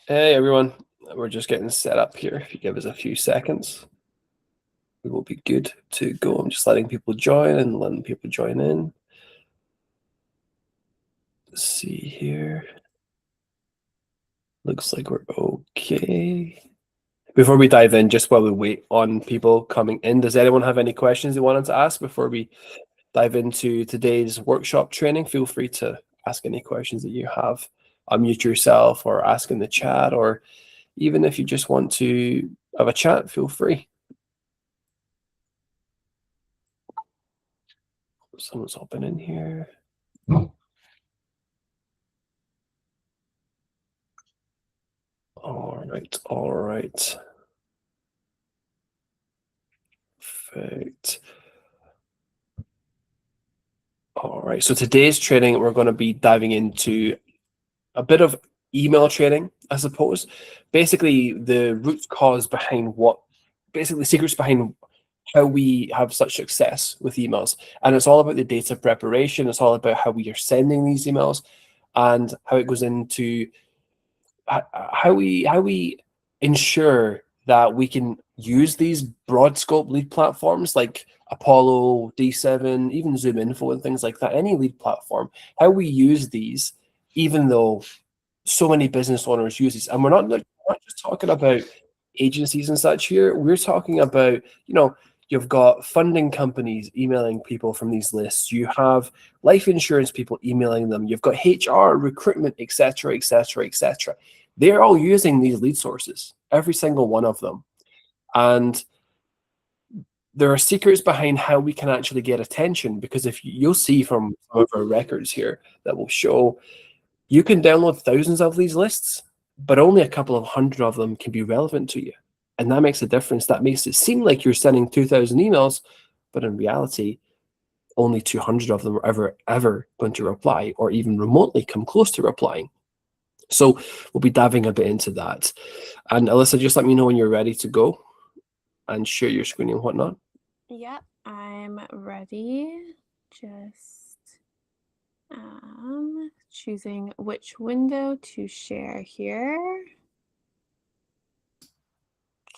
Hey everyone, we're just getting set up here. If you give us a few seconds, we will be good to go. I'm just letting people join and letting people join in. Let's see here. Looks like we're okay. Before we dive in, just while we wait on people coming in, does anyone have any questions they wanted to ask before we dive into today's workshop training? Feel free to ask any questions that you have. Unmute yourself or ask in the chat, or even if you just want to have a chat, feel free. Someone's hopping in here. All right. Perfect. All right, so today's training, we're going to be diving into a bit of email training, I suppose. Basically, the root cause behind secrets behind how we have such success with emails. And it's all about the data preparation. It's all about how we are sending these emails and how it goes into how we ensure that we can use these broad scope lead platforms like Apollo, D7, even Zoom Info and things like that, any lead platform, how we use these, even though so many business owners use these. And we're not just talking about agencies and such here. We're talking about, you've got funding companies emailing people from these lists. You have life insurance people emailing them. You've got HR, recruitment, etc., etc., etc. They're all using these lead sources, every single one of them. And there are secrets behind how we can actually get attention, because if you'll see from some of our records here that will show you can download thousands of these lists, but only a couple of hundred of them can be relevant to you. And that makes a difference. That makes it seem like you're sending 2,000 emails, but in reality, only 200 of them are ever going to reply or even remotely come close to replying. So we'll be diving a bit into that. And Alyssa, just let me know when you're ready to go and share your screen and whatnot. Yep, I'm ready. Just choosing which window to share here.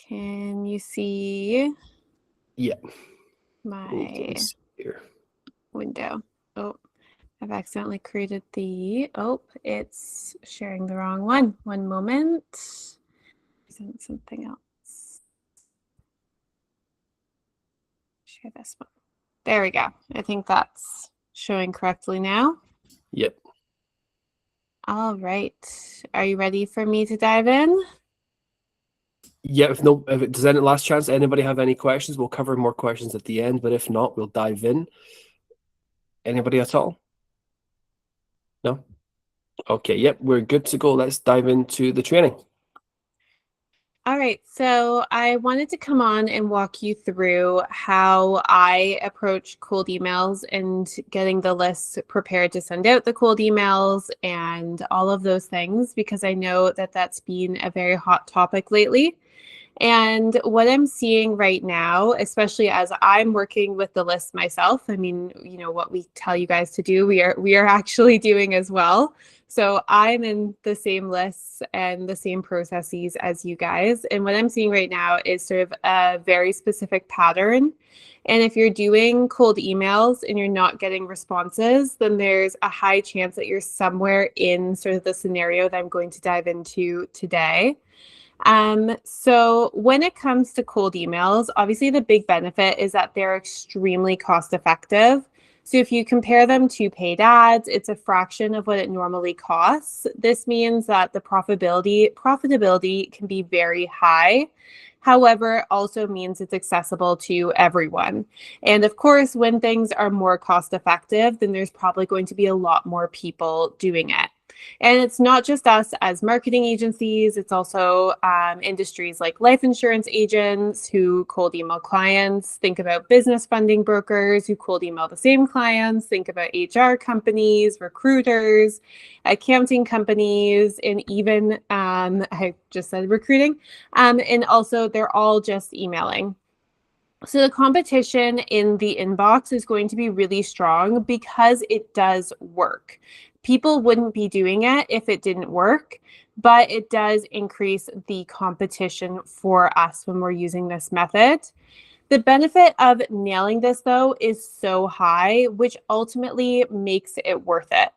Can you see? Yeah. My window. Oh, I've accidentally created it's sharing the wrong one. One moment. Isn't something else? Share this one. There we go. I think that's showing correctly now. Yep. All right. Are you ready for me to dive in? Yeah, does any last chance, anybody have any questions? We'll cover more questions at the end, but if not, we'll dive in. Anybody at all? No? Okay, yep, we're good to go. Let's dive into the training. All right, so I wanted to come on and walk you through how I approach cold emails and getting the lists prepared to send out the cold emails and all of those things, because I know that that's been a very hot topic lately. And what I'm seeing right now, especially as I'm working with the list myself, I mean, what we tell you guys to do, we are actually doing as well. So I'm in the same lists and the same processes as you guys. And what I'm seeing right now is sort of a very specific pattern. And if you're doing cold emails and you're not getting responses, then there's a high chance that you're somewhere in sort of the scenario that I'm going to dive into today. So when it comes to cold emails, obviously the big benefit is that they're extremely cost effective. So if you compare them to paid ads, it's a fraction of what it normally costs. This means that the profitability can be very high. However, it also means it's accessible to everyone. And of course, when things are more cost effective, then there's probably going to be a lot more people doing it. And it's not just us as marketing agencies, it's also industries like life insurance agents who cold email clients. Think about business funding brokers who cold email the same clients. Think about HR companies, recruiters, accounting companies, and even, I just said recruiting. And also they're all just emailing. So the competition in the inbox is going to be really strong because it does work. People wouldn't be doing it if it didn't work. but it does increase the competition for us when we're using this method. The benefit of nailing this, though, is so high, which ultimately makes it worth it.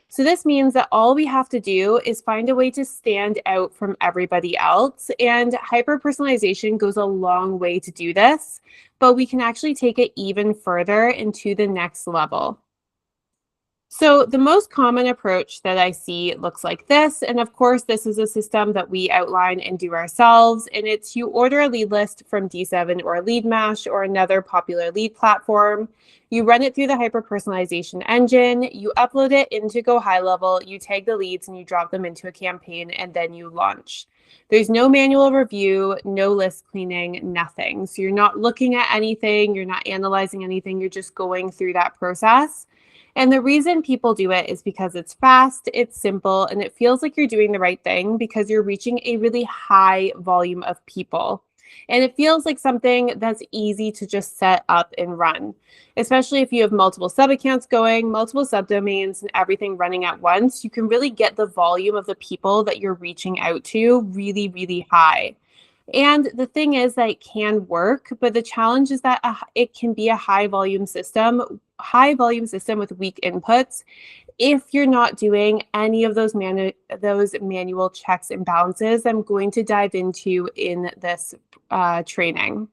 So this means that all we have to do is find a way to stand out from everybody else, and hyper-personalization goes a long way to do this, but we can actually take it even further into the next level. So the most common approach that I see looks like this. And of course, this is a system that we outline and do ourselves. And it's you order a lead list from D7 or LeadMash or another popular lead platform. You run it through the hyper-personalization engine. You upload it into Go High Level. You tag the leads and you drop them into a campaign, and then you launch. There's no manual review, no list cleaning, nothing. So you're not looking at anything. You're not analyzing anything. You're just going through that process. And the reason people do it is because it's fast, it's simple, and it feels like you're doing the right thing because you're reaching a really high volume of people. And it feels like something that's easy to just set up and run, especially if you have multiple sub accounts going, multiple subdomains, and everything running at once. You can really get the volume of the people that you're reaching out to really, really high. And the thing is that it can work, but the challenge is that it can be a high volume system with weak inputs if you're not doing any of those manual checks and balances I'm going to dive into in this training.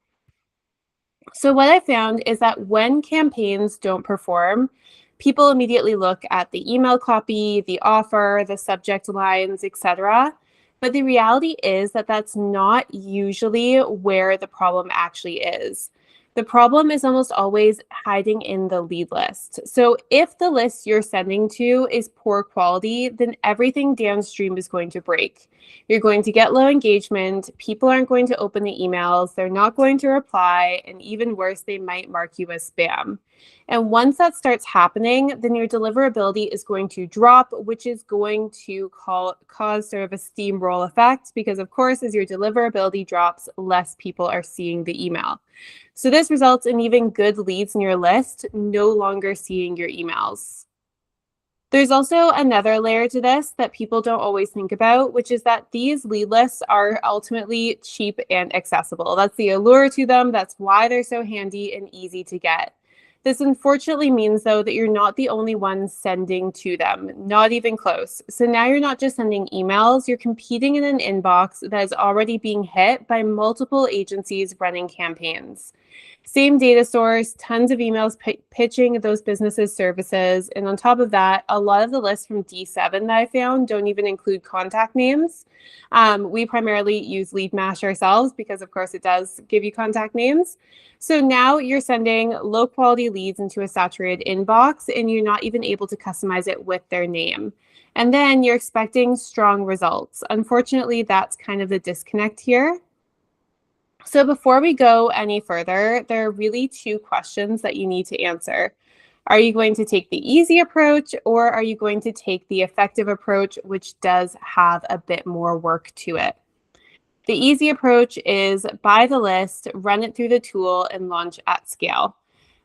So what I found is that when campaigns don't perform, people immediately look at the email copy, the offer, the subject lines, etc. But the reality is that that's not usually where the problem actually is. The problem is almost always hiding in the lead list. So if the list you're sending to is poor quality, then everything downstream is going to break. You're going to get low engagement. People aren't going to open the emails. They're not going to reply. And even worse, they might mark you as spam. And once that starts happening, then your deliverability is going to drop, which is going to cause sort of a steamroll effect because, of course, as your deliverability drops, less people are seeing the email. So this results in even good leads in your list no longer seeing your emails. There's also another layer to this that people don't always think about, which is that these lead lists are ultimately cheap and accessible. That's the allure to them. That's why they're so handy and easy to get. This unfortunately means, though, that you're not the only one sending to them, not even close. So now you're not just sending emails, you're competing in an inbox that is already being hit by multiple agencies running campaigns. Same data source, tons of emails pitching those businesses' services. And on top of that, a lot of the lists from D7 that I found don't even include contact names. We primarily use LeadMash ourselves because, of course, it does give you contact names. So now you're sending low quality leads into a saturated inbox and you're not even able to customize it with their name. And then you're expecting strong results. Unfortunately, that's kind of the disconnect here. So before we go any further, there are really two questions that you need to answer. Are you going to take the easy approach or are you going to take the effective approach, which does have a bit more work to it? The easy approach is buy the list, run it through the tool, and launch at scale.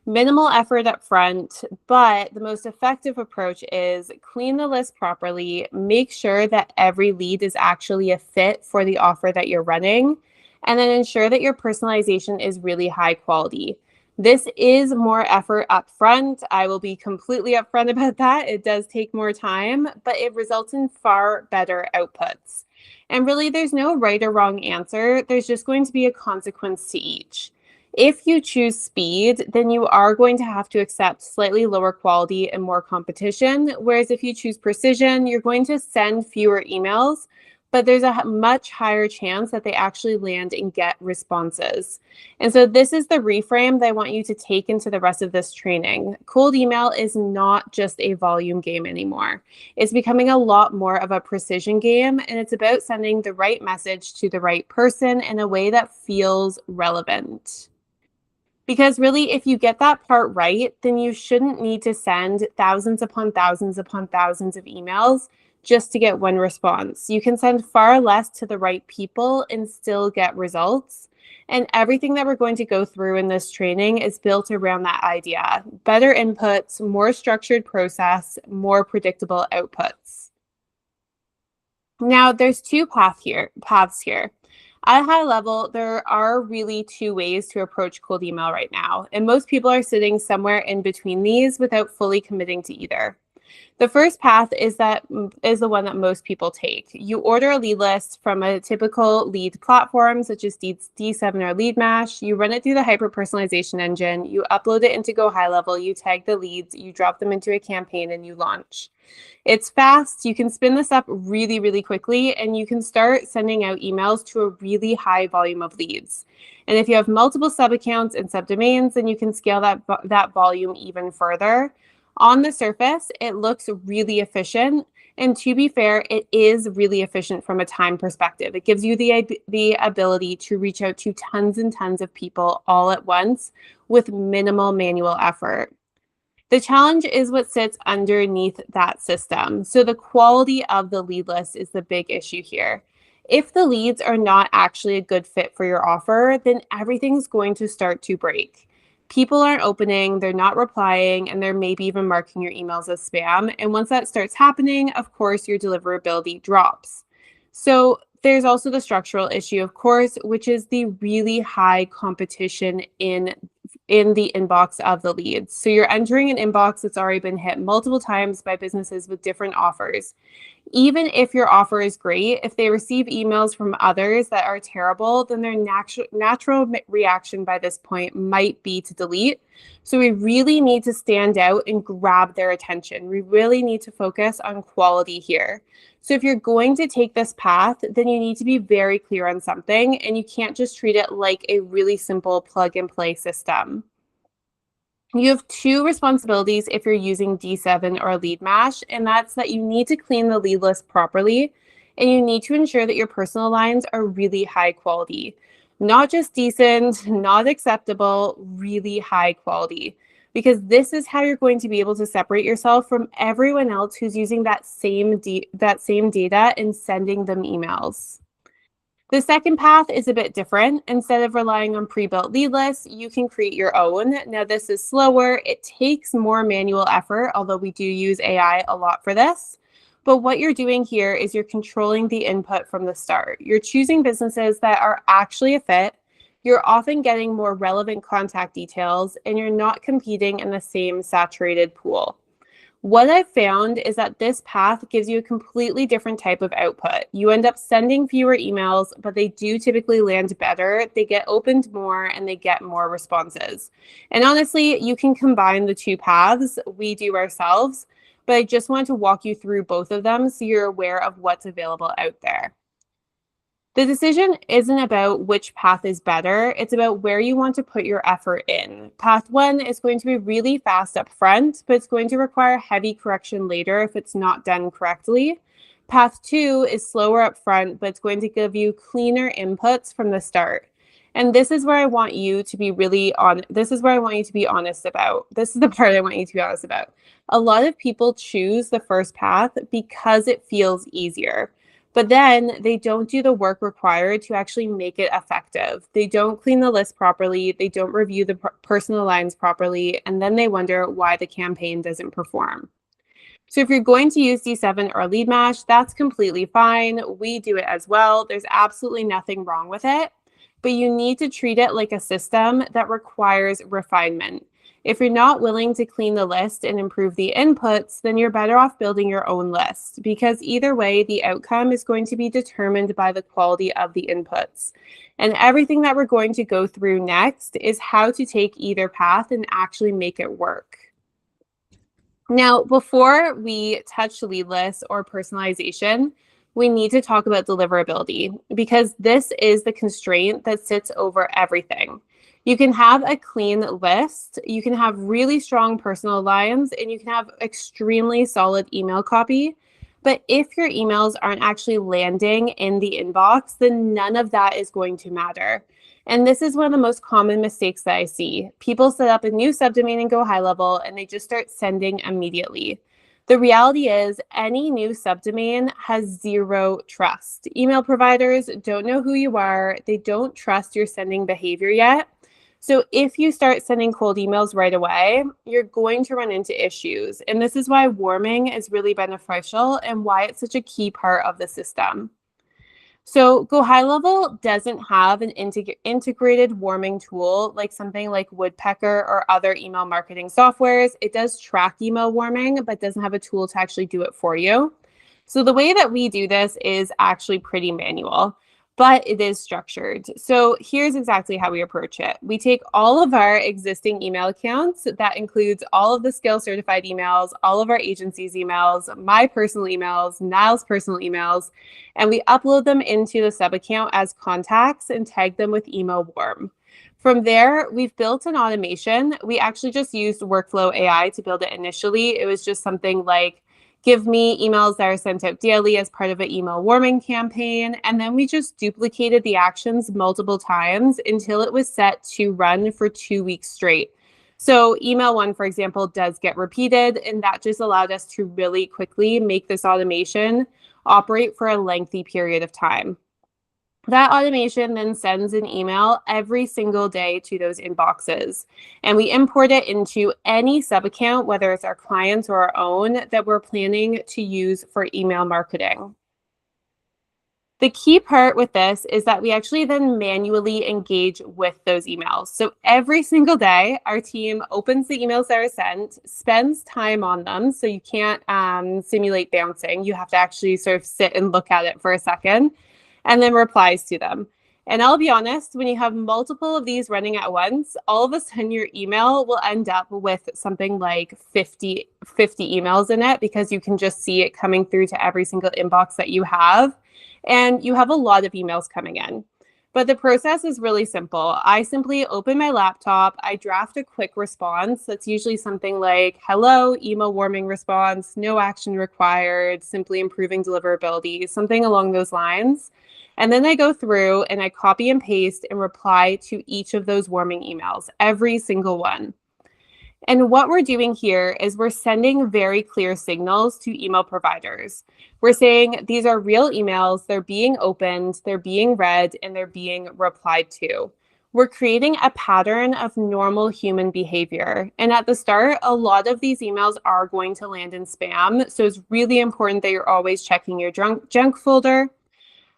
Minimal effort up front, but the most effective approach is clean the list properly, make sure that every lead is actually a fit for the offer that you're running, and then ensure that your personalization is really high quality. This is more effort up front. I will be completely upfront about that. It does take more time, but it results in far better outputs. And really, there's no right or wrong answer. There's just going to be a consequence to each. If you choose speed, then you are going to have to accept slightly lower quality and more competition. Whereas if you choose precision, you're going to send fewer emails, but there's a much higher chance that they actually land and get responses. And so this is the reframe that I want you to take into the rest of this training. Cold email is not just a volume game anymore. It's becoming a lot more of a precision game, and it's about sending the right message to the right person in a way that feels relevant. Because really, if you get that part right, then you shouldn't need to send thousands upon thousands upon thousands of emails just to get one response. You can send far less to the right people and still get results. And everything that we're going to go through in this training is built around that idea. Better inputs, more structured process, more predictable outputs. Now, there's two paths here. At a high level, there are really two ways to approach cold email right now, and most people are sitting somewhere in between these without fully committing to either. The first path is the one that most people take. You order a lead list from a typical lead platform such as D7 or LeadMash. You run it through the hyper personalization engine. You upload it into Go High Level. You tag the leads. You drop them into a campaign, and you launch. It's fast. You can spin this up really, really quickly, and you can start sending out emails to a really high volume of leads. And if you have multiple sub accounts and subdomains, then you can scale that volume even further. On the surface, it looks really efficient. And to be fair, it is really efficient from a time perspective. It gives you the ability to reach out to tons and tons of people all at once with minimal manual effort. The challenge is what sits underneath that system. So the quality of the lead list is the big issue here. If the leads are not actually a good fit for your offer, then everything's going to start to break. People aren't opening, they're not replying, and they're maybe even marking your emails as spam. And once that starts happening, of course, your deliverability drops. So there's also the structural issue, of course, which is the really high competition in the inbox of the leads. So you're entering an inbox that's already been hit multiple times by businesses with different offers. Even if your offer is great, if they receive emails from others that are terrible, then their natural reaction by this point might be to delete. So we really need to stand out and grab their attention. We really need to focus on quality here. So if you're going to take this path, then you need to be very clear on something, and you can't just treat it like a really simple plug and play system. You have two responsibilities if you're using D7 or LeadMash, and that's that you need to clean the lead list properly, and you need to ensure that your personal lines are really high quality. Not just decent, not acceptable, really high quality. Because this is how you're going to be able to separate yourself from everyone else who's using that same data and sending them emails. The second path is a bit different. Instead of relying on pre-built lead lists, you can create your own. Now, this is slower. It takes more manual effort, although we do use AI a lot for this. But what you're doing here is you're controlling the input from the start. You're choosing businesses that are actually a fit. You're often getting more relevant contact details, and you're not competing in the same saturated pool. What I've found is that this path gives you a completely different type of output. You end up sending fewer emails, but they do typically land better. They get opened more and they get more responses. And honestly, you can combine the two paths. We do ourselves, but I just want to walk you through both of them so you're aware of what's available out there. The decision isn't about which path is better. It's about where you want to put your effort in. Path one is going to be really fast up front, but it's going to require heavy correction later if it's not done correctly. Path two is slower up front, but it's going to give you cleaner inputs from the start. And this is where I want you to be this is where I want you to be honest about. This is the part I want you to be honest about. A lot of people choose the first path because it feels easier. But then they don't do the work required to actually make it effective. They don't clean the list properly. They don't review the personal lines properly. And then they wonder why the campaign doesn't perform. So if you're going to use D7 or LeadMash, that's completely fine. We do it as well. There's absolutely nothing wrong with it. But you need to treat it like a system that requires refinement. If you're not willing to clean the list and improve the inputs, then you're better off building your own list, because either way, the outcome is going to be determined by the quality of the inputs. And everything that we're going to go through next is how to take either path and actually make it work. Now, before we touch lead lists or personalization, we need to talk about deliverability, because this is the constraint that sits over everything. You can have a clean list, you can have really strong personal lines, and you can have extremely solid email copy. But if your emails aren't actually landing in the inbox, then none of that is going to matter. And this is one of the most common mistakes that I see. People set up a new subdomain and Go High Level, and they just start sending immediately. The reality is any new subdomain has zero trust. Email providers don't know who you are. They don't trust your sending behavior yet. So if you start sending cold emails right away, you're going to run into issues. And this is why warming is really beneficial and why it's such a key part of the system. So Go High Level doesn't have an integrated warming tool like something like Woodpecker or other email marketing softwares. It does track email warming, but doesn't have a tool to actually do it for you. So the way that we do this is actually pretty manual, but it is structured. So here's exactly how we approach it. We take all of our existing email accounts, that includes all of the Skill Certified emails, all of our agency's emails, my personal emails, Niall's personal emails, and we upload them into the sub account as contacts and tag them with email warm. From there, we've built an automation. We actually just used Workflow AI to build it initially. It was just something like, give me emails that are sent out daily as part of an email warming campaign. And then we just duplicated the actions multiple times until it was set to run for 2 weeks straight. So email one, for example, does get repeated, and that just allowed us to really quickly make this automation operate for a lengthy period of time. That automation then sends an email every single day to those inboxes, and we import it into any sub account, whether it's our clients or our own, that we're planning to use for email marketing. The key part with this is that we actually then manually engage with those emails. So every single day, our team opens the emails that are sent, spends time on them. So you can't simulate bouncing. You have to actually sort of sit and look at it for a second, and then replies to them. And I'll be honest, when you have multiple of these running at once, all of a sudden your email will end up with something like 50 emails in it, because you can just see it coming through to every single inbox that you have. And you have a lot of emails coming in. But the process is really simple. I simply open my laptop, I draft a quick response. That's usually something like, hello, email warming response, no action required, simply improving deliverability, something along those lines. And then I go through and I copy and paste and reply to each of those warming emails, every single one. And what we're doing here is we're sending very clear signals to email providers. We're saying these are real emails, they're being opened, they're being read, and they're being replied to. We're creating a pattern of normal human behavior. And at the start, a lot of these emails are going to land in spam. So it's really important that you're always checking your junk folder.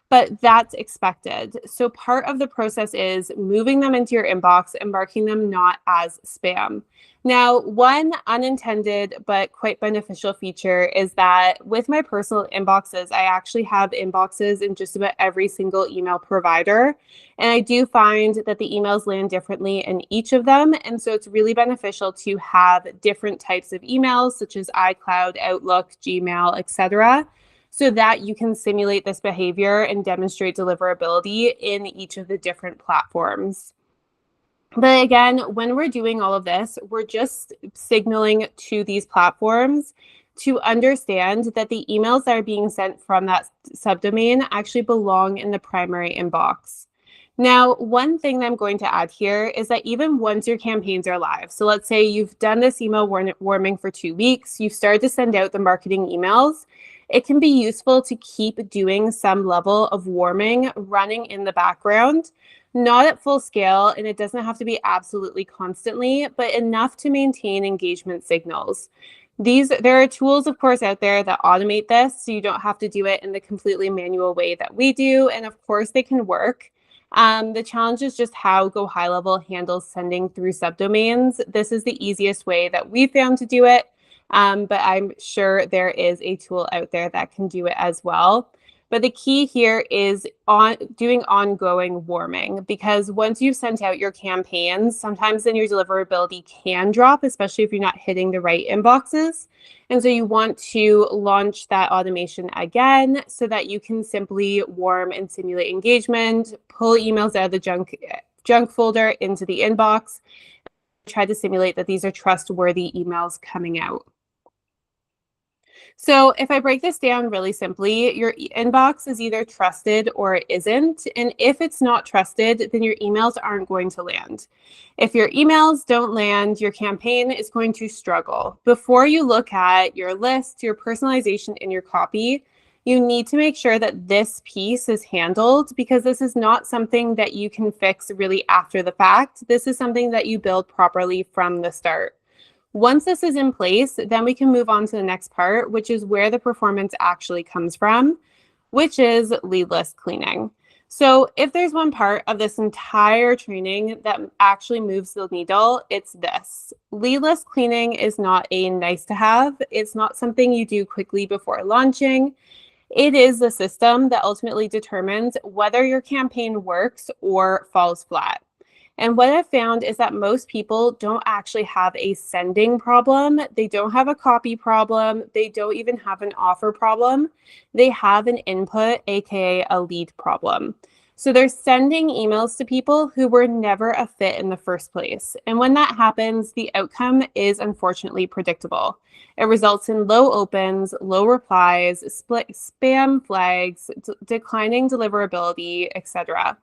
But that's expected. So part of the process is moving them into your inbox and marking them not as spam. Now, one unintended but quite beneficial feature is that with my personal inboxes, I actually have inboxes in just about every single email provider. And I do find that the emails land differently in each of them. And so it's really beneficial to have different types of emails, such as iCloud, Outlook, Gmail, etc., so that you can simulate this behavior and demonstrate deliverability in each of the different platforms. But again, when we're doing all of this, we're just signaling to these platforms to understand that the emails that are being sent from that subdomain actually belong in the primary inbox. Now, one thing that I'm going to add here is that even once your campaigns are live, so let's say you've done this email warming for 2 weeks, you've started to send out the marketing emails, it can be useful to keep doing some level of warming running in the background, not at full scale, and it doesn't have to be absolutely constantly, but enough to maintain engagement signals. There are tools, of course, out there that automate this, so you don't have to do it in the completely manual way that we do, and of course they can work. The challenge is just how Go High Level handles sending through subdomains. This is the easiest way that we found to do it. But I'm sure there is a tool out there that can do it as well. But the key here is doing ongoing warming, because once you've sent out your campaigns, sometimes then your deliverability can drop, especially if you're not hitting the right inboxes. And so you want to launch that automation again so that you can simply warm and simulate engagement, pull emails out of the junk folder into the inbox, try to simulate that these are trustworthy emails coming out. So if I break this down really simply, your inbox is either trusted or it isn't. And if it's not trusted, then your emails aren't going to land. If your emails don't land, your campaign is going to struggle. Before you look at your list, your personalization, and your copy, you need to make sure that this piece is handled, because this is not something that you can fix really after the fact. This is something that you build properly from the start. Once this is in place, then we can move on to the next part, which is where the performance actually comes from, which is lead list cleaning. So if there's one part of this entire training that actually moves the needle, it's this. Lead list cleaning is not a nice to have. It's not something you do quickly before launching. It is the system that ultimately determines whether your campaign works or falls flat. And what I've found is that most people don't actually have a sending problem. They don't have a copy problem. They don't even have an offer problem. They have an input, aka a lead problem. So they're sending emails to people who were never a fit in the first place. And when that happens, the outcome is unfortunately predictable. It results in low opens, low replies, spam flags, declining deliverability, etc.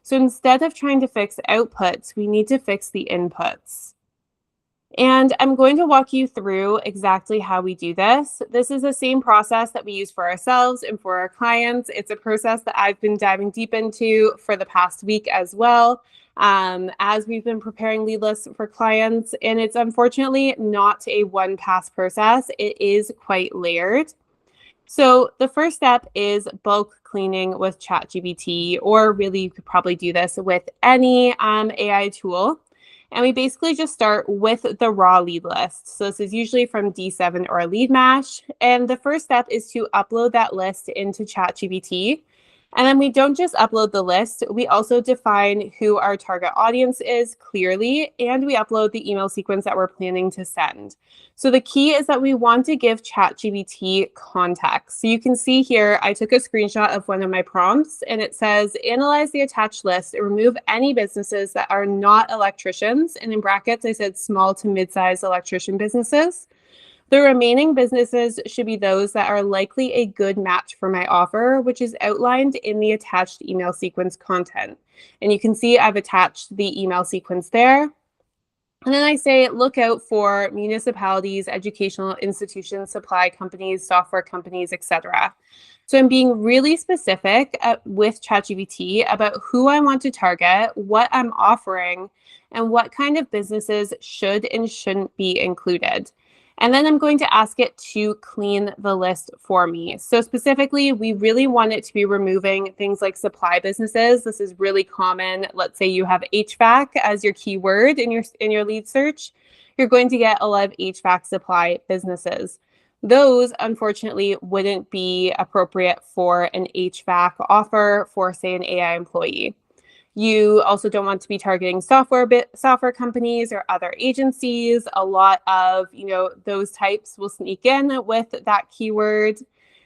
So instead of trying to fix outputs, we need to fix the inputs. And I'm going to walk you through exactly how we do this. This is the same process that we use for ourselves and for our clients. It's a process that I've been diving deep into for the past week as well, as we've been preparing lead lists for clients. And it's unfortunately not a one-pass process. It is quite layered. So the first step is bulk cleaning with ChatGPT, or really you could probably do this with any AI tool. And we basically just start with the raw lead list. So this is usually from D7 or Leadmash. And the first step is to upload that list into ChatGPT. And then we don't just upload the list, we also define who our target audience is clearly, and we upload the email sequence that we're planning to send. So the key is that we want to give ChatGPT context. So you can see here, I took a screenshot of one of my prompts, and it says, analyze the attached list and remove any businesses that are not electricians. And in brackets, I said small to mid-sized electrician businesses. The remaining businesses should be those that are likely a good match for my offer, which is outlined in the attached email sequence content. And you can see I've attached the email sequence there. And then I say, look out for municipalities, educational institutions, supply companies, software companies, etc. So I'm being really specific with ChatGPT about who I want to target, what I'm offering, and what kind of businesses should and shouldn't be included. And then I'm going to ask it to clean the list for me. So specifically, we really want it to be removing things like supply businesses. This is really common. Let's say you have HVAC as your keyword in your lead search. You're going to get a lot of HVAC supply businesses. Those, unfortunately, wouldn't be appropriate for an HVAC offer for, say, an AI employee. You also don't want to be targeting software companies or other agencies. A lot of, those types will sneak in with that keyword.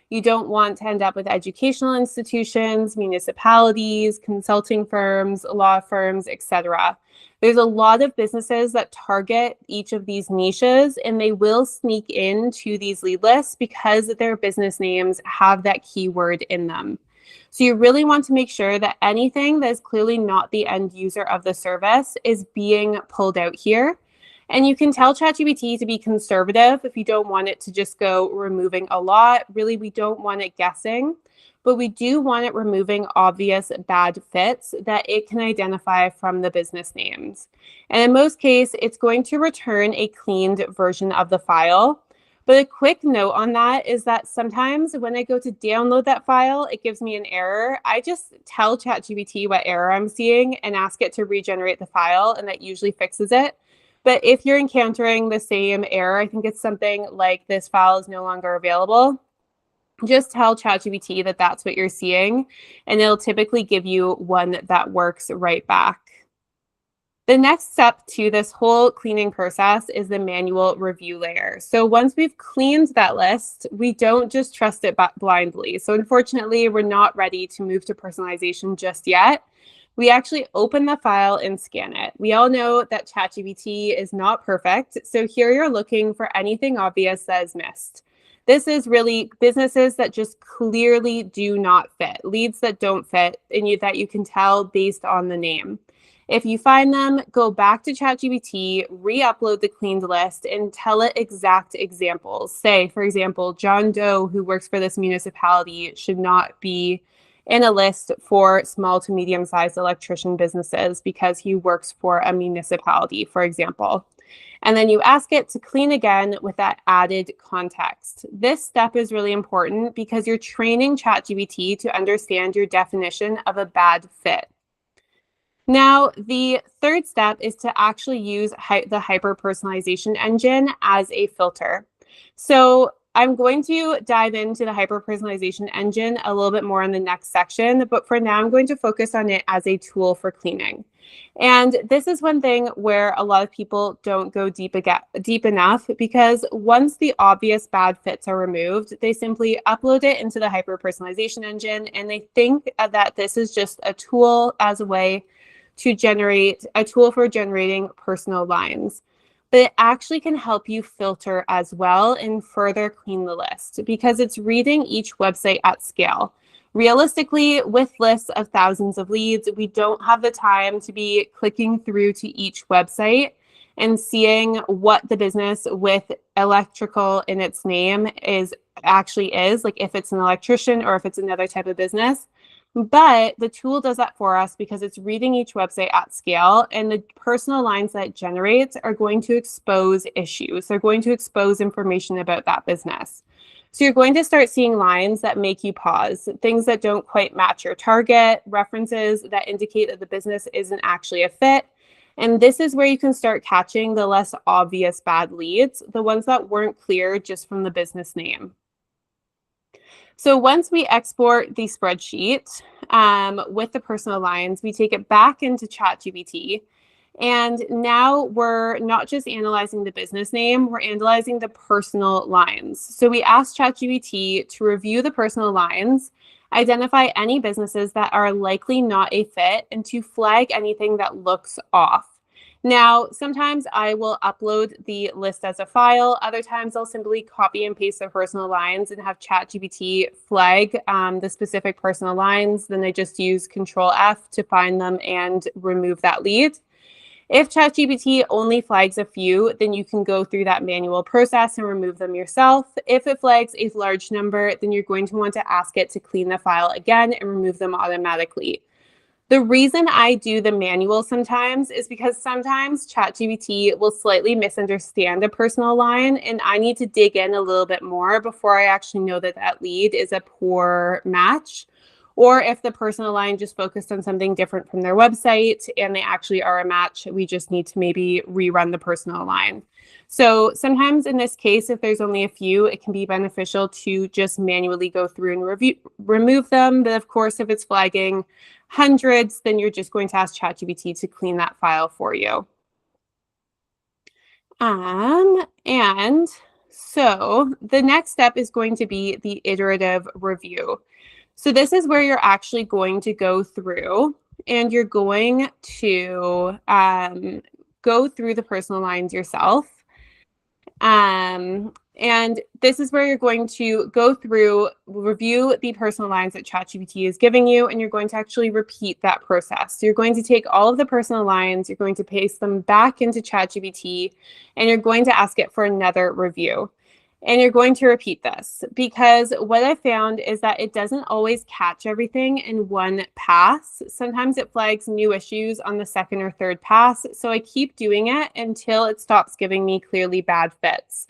You don't want to end up with educational institutions, municipalities, consulting firms, law firms, etc. There's a lot of businesses that target each of these niches, and they will sneak into these lead lists because their business names have that keyword in them. So you really want to make sure that anything that is clearly not the end user of the service is being pulled out here. And you can tell ChatGPT to be conservative if you don't want it to just go removing a lot. Really, we don't want it guessing, but we do want it removing obvious bad fits that it can identify from the business names. And in most cases, it's going to return a cleaned version of the file. But a quick note on that is that sometimes when I go to download that file, it gives me an error. I just tell ChatGPT what error I'm seeing and ask it to regenerate the file, and that usually fixes it. But if you're encountering the same error, I think it's something like this file is no longer available, just tell ChatGPT that that's what you're seeing, and it'll typically give you one that works right back. The next step to this whole cleaning process is the manual review layer. So once we've cleaned that list, we don't just trust it blindly. So unfortunately, we're not ready to move to personalization just yet. We actually open the file and scan it. We all know that ChatGPT is not perfect. So here you're looking for anything obvious that is missed. This is really businesses that just clearly do not fit, leads that don't fit, and that you can tell based on the name. If you find them, go back to ChatGPT, re-upload the cleaned list, and tell it exact examples. Say, for example, John Doe, who works for this municipality, should not be in a list for small to medium-sized electrician businesses because he works for a municipality, for example. And then you ask it to clean again with that added context. This step is really important because you're training ChatGPT to understand your definition of a bad fit. Now, the third step is to actually use the hyper-personalization engine as a filter. So I'm going to dive into the hyper-personalization engine a little bit more in the next section, but for now, I'm going to focus on it as a tool for cleaning. And this is one thing where a lot of people don't go deep enough, because once the obvious bad fits are removed, they simply upload it into the hyper-personalization engine, and they think that this is just a tool as a way to generate a tool for generating personal lines. But it actually can help you filter as well and further clean the list because it's reading each website at scale. Realistically, with lists of thousands of leads, we don't have the time to be clicking through to each website and seeing what the business with electrical in its name is, like if it's an electrician or if it's another type of business. But the tool does that for us because it's reading each website at scale, and the personal lines that it generates are going to expose issues. They're going to expose information about that business. So you're going to start seeing lines that make you pause, things that don't quite match your target, references that indicate that the business isn't actually a fit. And this is where you can start catching the less obvious bad leads, the ones that weren't clear just from the business name. So once we export the spreadsheet with the personal lines, we take it back into ChatGPT. And now we're not just analyzing the business name, we're analyzing the personal lines. So we asked ChatGPT to review the personal lines, identify any businesses that are likely not a fit, and to flag anything that looks off. Now, sometimes I will upload the list as a file. Other times I'll simply copy and paste the personal lines and have ChatGPT flag the specific personal lines. Then I just use Control F to find them and remove that lead. If ChatGPT only flags a few, then you can go through that manual process and remove them yourself. If it flags a large number, then you're going to want to ask it to clean the file again and remove them automatically. The reason I do the manual sometimes is because sometimes ChatGPT will slightly misunderstand a personal line, and I need to dig in a little bit more before I actually know that that lead is a poor match. Or if the personal line just focused on something different from their website and they actually are a match, we just need to maybe rerun the personal line. So sometimes in this case, if there's only a few, it can be beneficial to just manually go through and remove them. But of course, if it's flagging hundreds, then you're just going to ask ChatGPT to clean that file for you. And so the next step is going to be the iterative review. So this is where you're actually going to go through and you're going to go through the personal lines yourself. And this is where you're going to go through, review the personal lines that ChatGPT is giving you, and you're going to actually repeat that process. So you're going to take all of the personal lines, you're going to paste them back into ChatGPT, and you're going to ask it for another review. And you're going to repeat this because what I found is that it doesn't always catch everything in one pass. Sometimes it flags new issues on the second or third pass. So I keep doing it until it stops giving me clearly bad fits.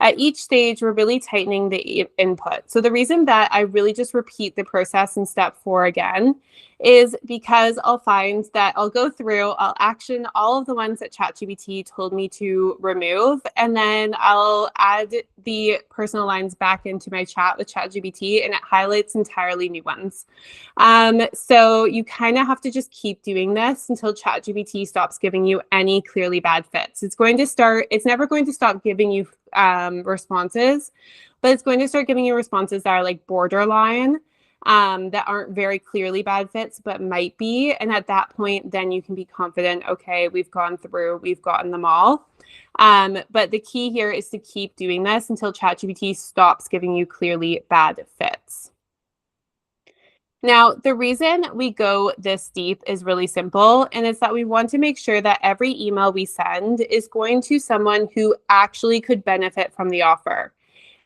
At each stage, we're really tightening the input. So the reason that I really just repeat the process in step 4 again is because I'll find that I'll go through, I'll action all of the ones that ChatGPT told me to remove, and then I'll add the personal lines back into my chat with ChatGPT, and it highlights entirely new ones. So you kind of have to just keep doing this until ChatGPT stops giving you any clearly bad fits. It's never going to stop giving you responses, but it's going to start giving you responses that are like borderline, that aren't very clearly bad fits, but might be. And at that point, then you can be confident, okay, we've gotten them all. But the key here is to keep doing this until ChatGPT stops giving you clearly bad fits. Now, the reason we go this deep is really simple, and it's that we want to make sure that every email we send is going to someone who actually could benefit from the offer.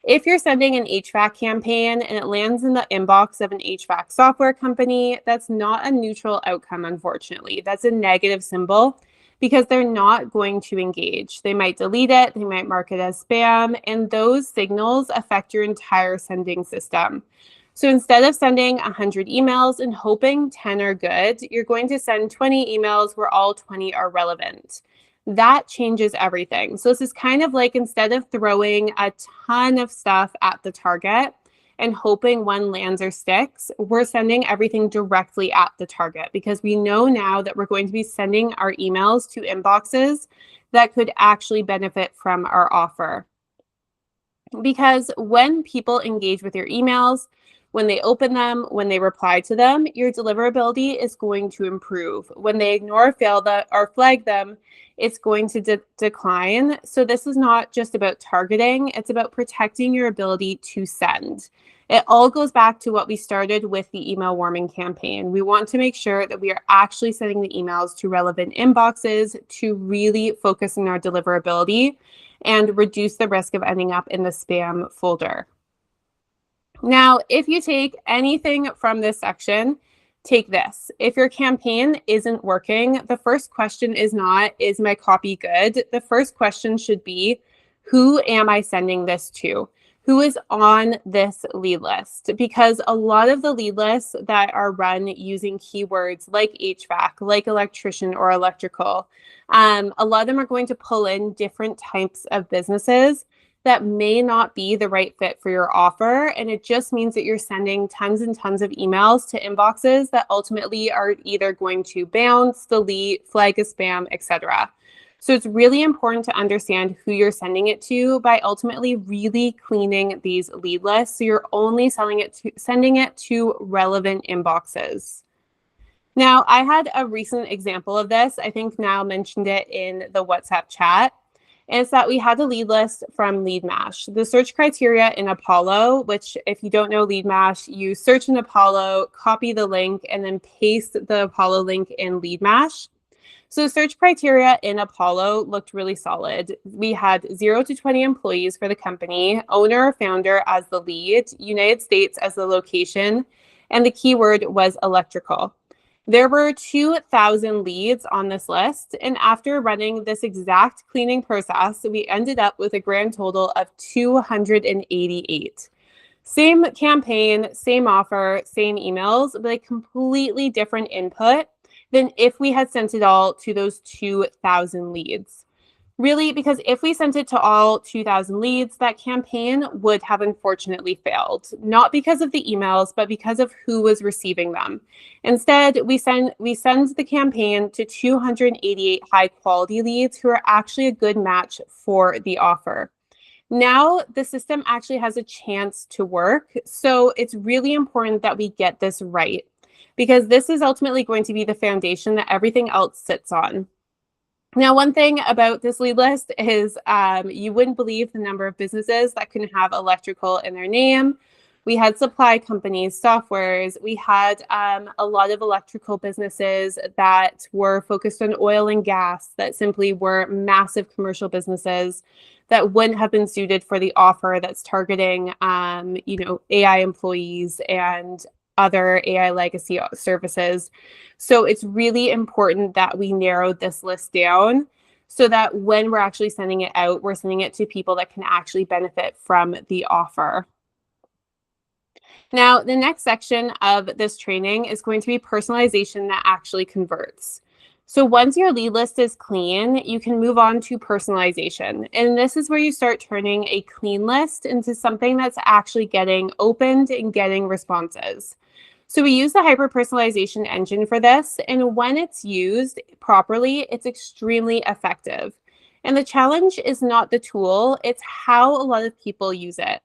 If you're sending an HVAC campaign and it lands in the inbox of an HVAC software company, that's not a neutral outcome, unfortunately. That's a negative symbol because they're not going to engage. They might delete it, they might mark it as spam, and those signals affect your entire sending system. So instead of sending 100 emails and hoping 10 are good, you're going to send 20 emails where all 20 are relevant. That changes everything. So this is kind of like instead of throwing a ton of stuff at the target and hoping one lands or sticks, we're sending everything directly at the target because we know now that we're going to be sending our emails to inboxes that could actually benefit from our offer. Because when people engage with your emails, when they open them, when they reply to them, your deliverability is going to improve. When they ignore, fail or flag them, it's going to decline. So this is not just about targeting, it's about protecting your ability to send. It all goes back to what we started with the email warming campaign. We want to make sure that we are actually sending the emails to relevant inboxes to really focus on our deliverability and reduce the risk of ending up in the spam folder. Now, if you take anything from this section, take this. If your campaign isn't working, the first question is not, is my copy good? The first question should be, who am I sending this to? Who is on this lead list? Because a lot of the lead lists that are run using keywords like HVAC, like electrician or electrical, a lot of them are going to pull in different types of businesses that may not be the right fit for your offer. And it just means that you're sending tons and tons of emails to inboxes that ultimately are either going to bounce, delete, flag as spam, etc. So it's really important to understand who you're sending it to by ultimately really cleaning these lead lists. So you're only sending it to relevant inboxes. Now, I had a recent example of this. I think Niall mentioned it in the WhatsApp chat. And it's that we had a lead list from LeadMash. The search criteria in Apollo, which if you don't know LeadMash, you search in Apollo, copy the link, and then paste the Apollo link in LeadMash. So search criteria in Apollo looked really solid. We had 0 to 20 employees for the company, owner or founder as the lead, United States as the location, and the keyword was electrical. There were 2,000 leads on this list, and after running this exact cleaning process, we ended up with a grand total of 288. Same campaign, same offer, same emails, but a completely different input than if we had sent it all to those 2,000 leads. Really, because if we sent it to all 2,000 leads, that campaign would have unfortunately failed, not because of the emails, but because of who was receiving them. Instead, we send the campaign to 288 high quality leads who are actually a good match for the offer. Now the system actually has a chance to work. So it's really important that we get this right because this is ultimately going to be the foundation that everything else sits on. Now, one thing about this lead list is you wouldn't believe the number of businesses that can have electrical in their name. We had supply companies, softwares. We had a lot of electrical businesses that were focused on oil and gas that simply were massive commercial businesses that wouldn't have been suited for the offer that's targeting, AI employees and other AI legacy services. So it's really important that we narrow this list down so that when we're actually sending it out, we're sending it to people that can actually benefit from the offer. Now, the next section of this training is going to be personalization that actually converts. So once your lead list is clean, you can move on to personalization. And this is where you start turning a clean list into something that's actually getting opened and getting responses. So we use the hyper-personalization engine for this, and when it's used properly, it's extremely effective. And the challenge is not the tool, it's how a lot of people use it.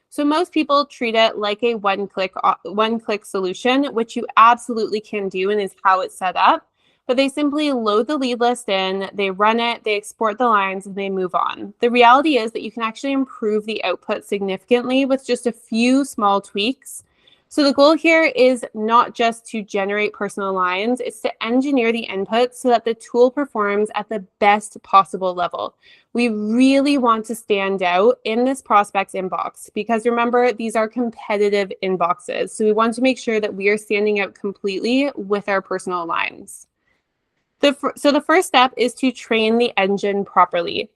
So most people treat it like a one-click solution, which you absolutely can do and is how it's set up. But they simply load the lead list in, they run it, they export the lines, and they move on. The reality is that you can actually improve the output significantly with just a few small tweaks. So the goal here is not just to generate personal lines, it's to engineer the inputs so that the tool performs at the best possible level. We really want to stand out in this prospect's inbox because remember, these are competitive inboxes. So we want to make sure that we are standing out completely with our personal lines. So the first step is to train the engine properly.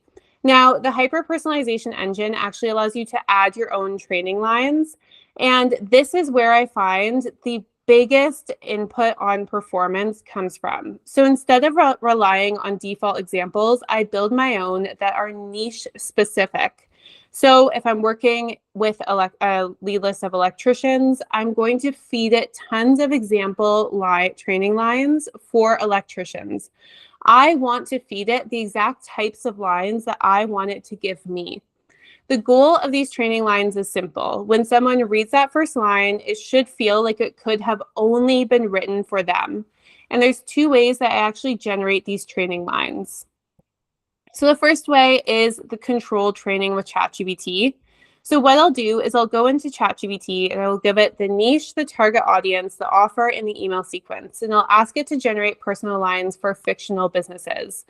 Now, the hyper-personalization engine actually allows you to add your own training lines. And this is where I find the biggest input on performance comes from. So instead of relying on default examples, I build my own that are niche specific. So if I'm working with a lead list of electricians, I'm going to feed it tons of example training lines for electricians. I want to feed it the exact types of lines that I want it to give me. The goal of these training lines is simple. When someone reads that first line, it should feel like it could have only been written for them. And there's two ways that I actually generate these training lines. So the first way is the controlled training with ChatGPT. So what I'll do is I'll go into ChatGPT and I'll give it the niche, the target audience, the offer, and the email sequence. And I'll ask it to generate personal lines for fictional businesses.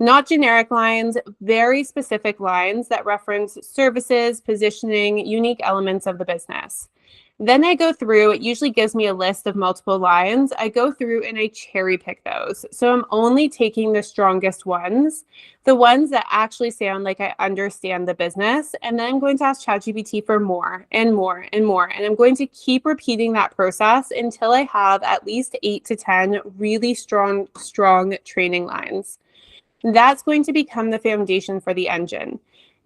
Not generic lines, very specific lines that reference services, positioning, unique elements of the business. Then I go through, it usually gives me a list of multiple lines. I go through and I cherry pick those. So I'm only taking the strongest ones, the ones that actually sound like I understand the business. And then I'm going to ask ChatGPT for more and more and more. And I'm going to keep repeating that process until I have at least 8 to 10 really strong training lines. That's going to become the foundation for the engine.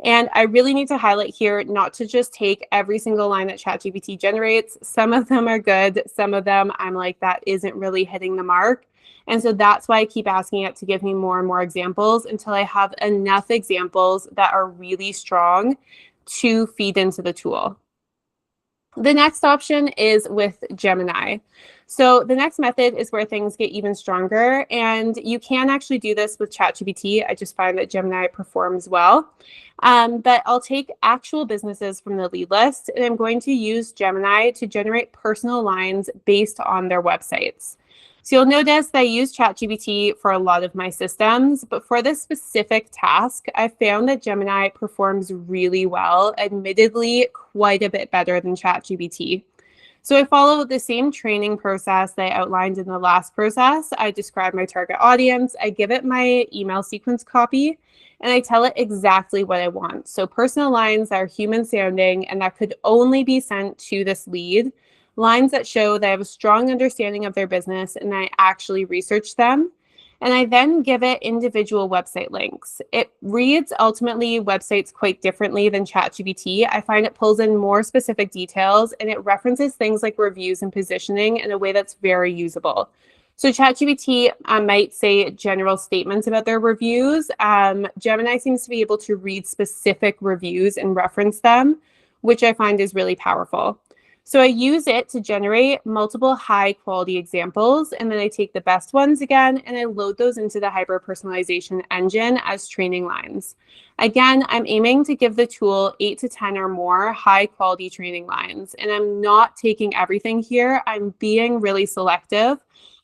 And I really need to highlight here not to just take every single line that ChatGPT generates. Some of them are good. Some of them I'm like, that isn't really hitting the mark. And so that's why I keep asking it to give me more and more examples until I have enough examples that are really strong to feed into the tool. The next option is with Gemini. So the next method is where things get even stronger, and you can actually do this with ChatGPT. I just find that Gemini performs well. But I'll take actual businesses from the lead list, and I'm going to use Gemini to generate personal lines based on their websites. So you'll notice that I use ChatGPT for a lot of my systems, but for this specific task, I found that Gemini performs really well, admittedly quite a bit better than ChatGPT. So I follow the same training process that I outlined in the last process. I describe my target audience, I give it my email sequence copy, and I tell it exactly what I want. So personal lines that are human sounding and that could only be sent to this lead. Lines that show that I have a strong understanding of their business and I actually research them. And I then give it individual website links. It reads ultimately websites quite differently than ChatGPT. I find it pulls in more specific details and it references things like reviews and positioning in a way that's very usable. So ChatGPT might say general statements about their reviews. Gemini seems to be able to read specific reviews and reference them, which I find is really powerful. So I use it to generate multiple high quality examples, and then I take the best ones again, and I load those into the hyper-personalization engine as training lines. Again, I'm aiming to give the tool 8 to 10 or more high quality training lines, and I'm not taking everything here. I'm being really selective,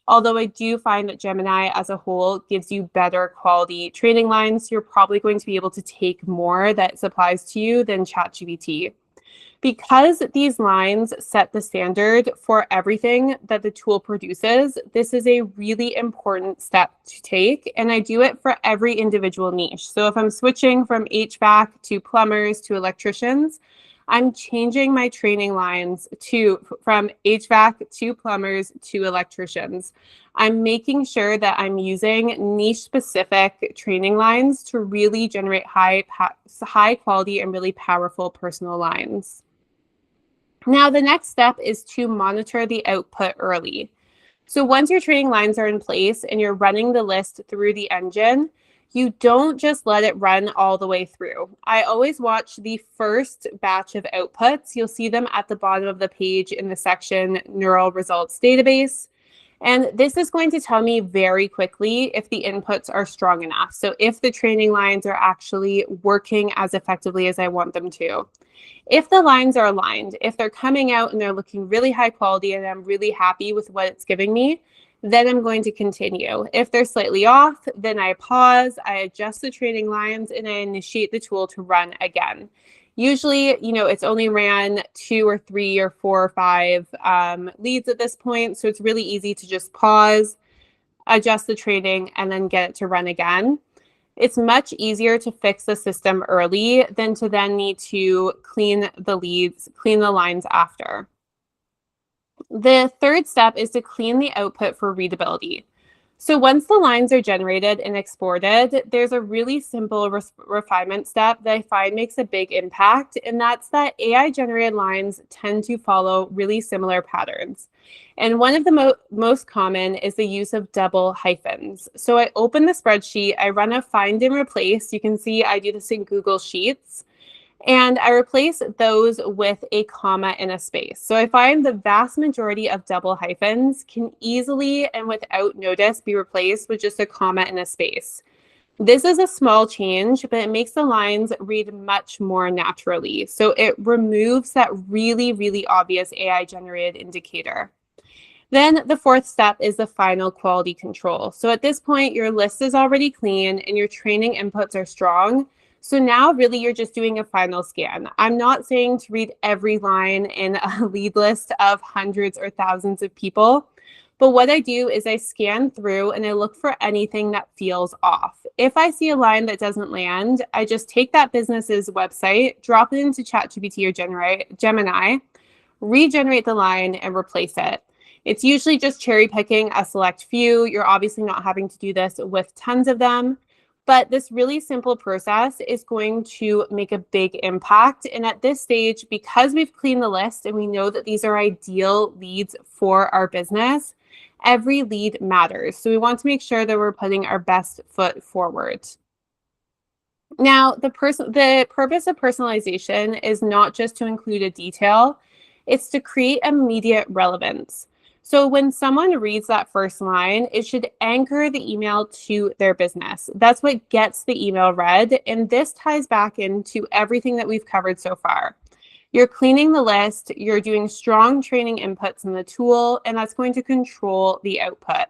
although I do find that Gemini as a whole gives you better quality training lines. You're probably going to be able to take more that applies to you than ChatGPT. Because these lines set the standard for everything that the tool produces, this is a really important step to take, and I do it for every individual niche. So if I'm switching from HVAC to plumbers to electricians, I'm changing my training lines from HVAC to plumbers to electricians. I'm making sure that I'm using niche-specific training lines to really generate high quality and really powerful personal lines. Now, the next step is to monitor the output early. So once your training lines are in place and you're running the list through the engine, you don't just let it run all the way through. I always watch the first batch of outputs. You'll see them at the bottom of the page in the section Neural Results Database. And this is going to tell me very quickly if the inputs are strong enough. So if the training lines are actually working as effectively as I want them to. If the lines are aligned, if they're coming out and they're looking really high quality and I'm really happy with what it's giving me, then I'm going to continue. If they're slightly off, then I pause, I adjust the training lines, and I initiate the tool to run again. Usually, it's only ran 2 or 3 or 4 or 5 leads at this point. So it's really easy to just pause, adjust the training, and then get it to run again. It's much easier to fix the system early than to then need to clean the leads, clean the lines after. The third step is to clean the output for readability. So once the lines are generated and exported, there's a really simple refinement step that I find makes a big impact, and that's that AI-generated lines tend to follow really similar patterns. And one of the most common is the use of double hyphens. So I open the spreadsheet, I run a find and replace. You can see I do this in Google Sheets. And I replace those with a comma and a space. So I find the vast majority of double hyphens can easily and without notice be replaced with just a comma and a space. This is a small change, but it makes the lines read much more naturally. So it removes that really, really obvious AI-generated indicator. Then the fourth step is the final quality control. So at this point, your list is already clean and your training inputs are strong. So now really you're just doing a final scan. I'm not saying to read every line in a lead list of hundreds or thousands of people, but what I do is I scan through and I look for anything that feels off. If I see a line that doesn't land, I just take that business's website, drop it into ChatGPT or Gemini, regenerate the line and replace it. It's usually just cherry picking a select few. You're obviously not having to do this with tons of them. But this really simple process is going to make a big impact. And at this stage, because we've cleaned the list and we know that these are ideal leads for our business, every lead matters. So we want to make sure that we're putting our best foot forward. Now, the purpose of personalization is not just to include a detail, it's to create immediate relevance. So when someone reads that first line, it should anchor the email to their business. That's what gets the email read. And this ties back into everything that we've covered so far. You're cleaning the list, you're doing strong training inputs in the tool, and that's going to control the output.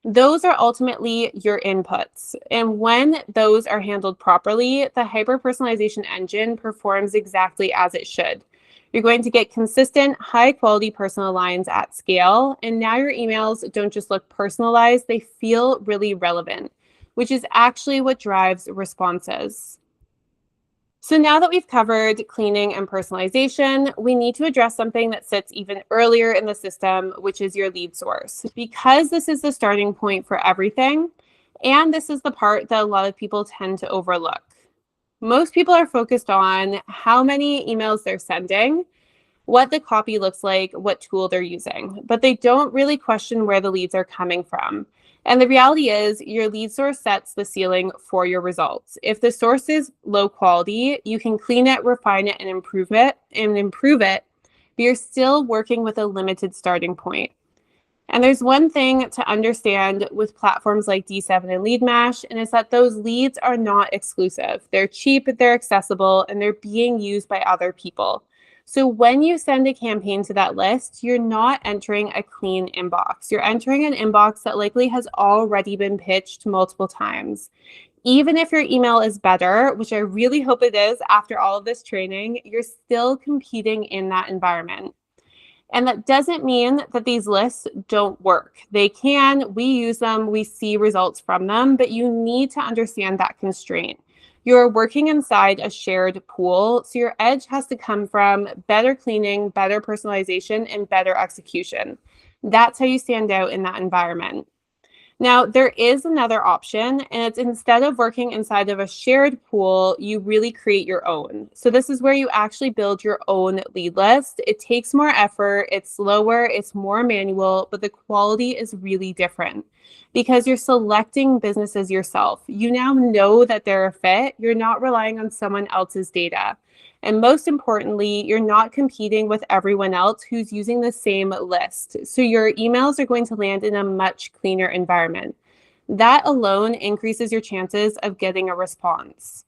Those are ultimately your inputs. And when those are handled properly, the hyper-personalization engine performs exactly as it should. You're going to get consistent, high-quality personal lines at scale, and now your emails don't just look personalized, they feel really relevant, which is actually what drives responses. So now that we've covered cleaning and personalization, we need to address something that sits even earlier in the system, which is your lead source. Because this is the starting point for everything, and this is the part that a lot of people tend to overlook. Most people are focused on how many emails they're sending, what the copy looks like, what tool they're using, but they don't really question where the leads are coming from. And the reality is your lead source sets the ceiling for your results. If the source is low quality, you can clean it, refine it, and improve it, but you're still working with a limited starting point. And there's one thing to understand with platforms like D7 and LeadMash, and it's that those leads are not exclusive. They're cheap, they're accessible, and they're being used by other people. So when you send a campaign to that list, you're not entering a clean inbox. You're entering an inbox that likely has already been pitched multiple times. Even if your email is better, which I really hope it is after all of this training, you're still competing in that environment. And that doesn't mean that these lists don't work. They can, we use them, we see results from them, but you need to understand that constraint. You're working inside a shared pool, so your edge has to come from better cleaning, better personalization, and better execution. That's how you stand out in that environment. Now, there is another option, and it's instead of working inside of a shared pool, you really create your own. So this is where you actually build your own lead list. It takes more effort, it's slower, it's more manual, but the quality is really different because you're selecting businesses yourself. You now know that they're a fit. You're not relying on someone else's data. And most importantly, you're not competing with everyone else who's using the same list. So your emails are going to land in a much cleaner environment. That alone increases your chances of getting a response.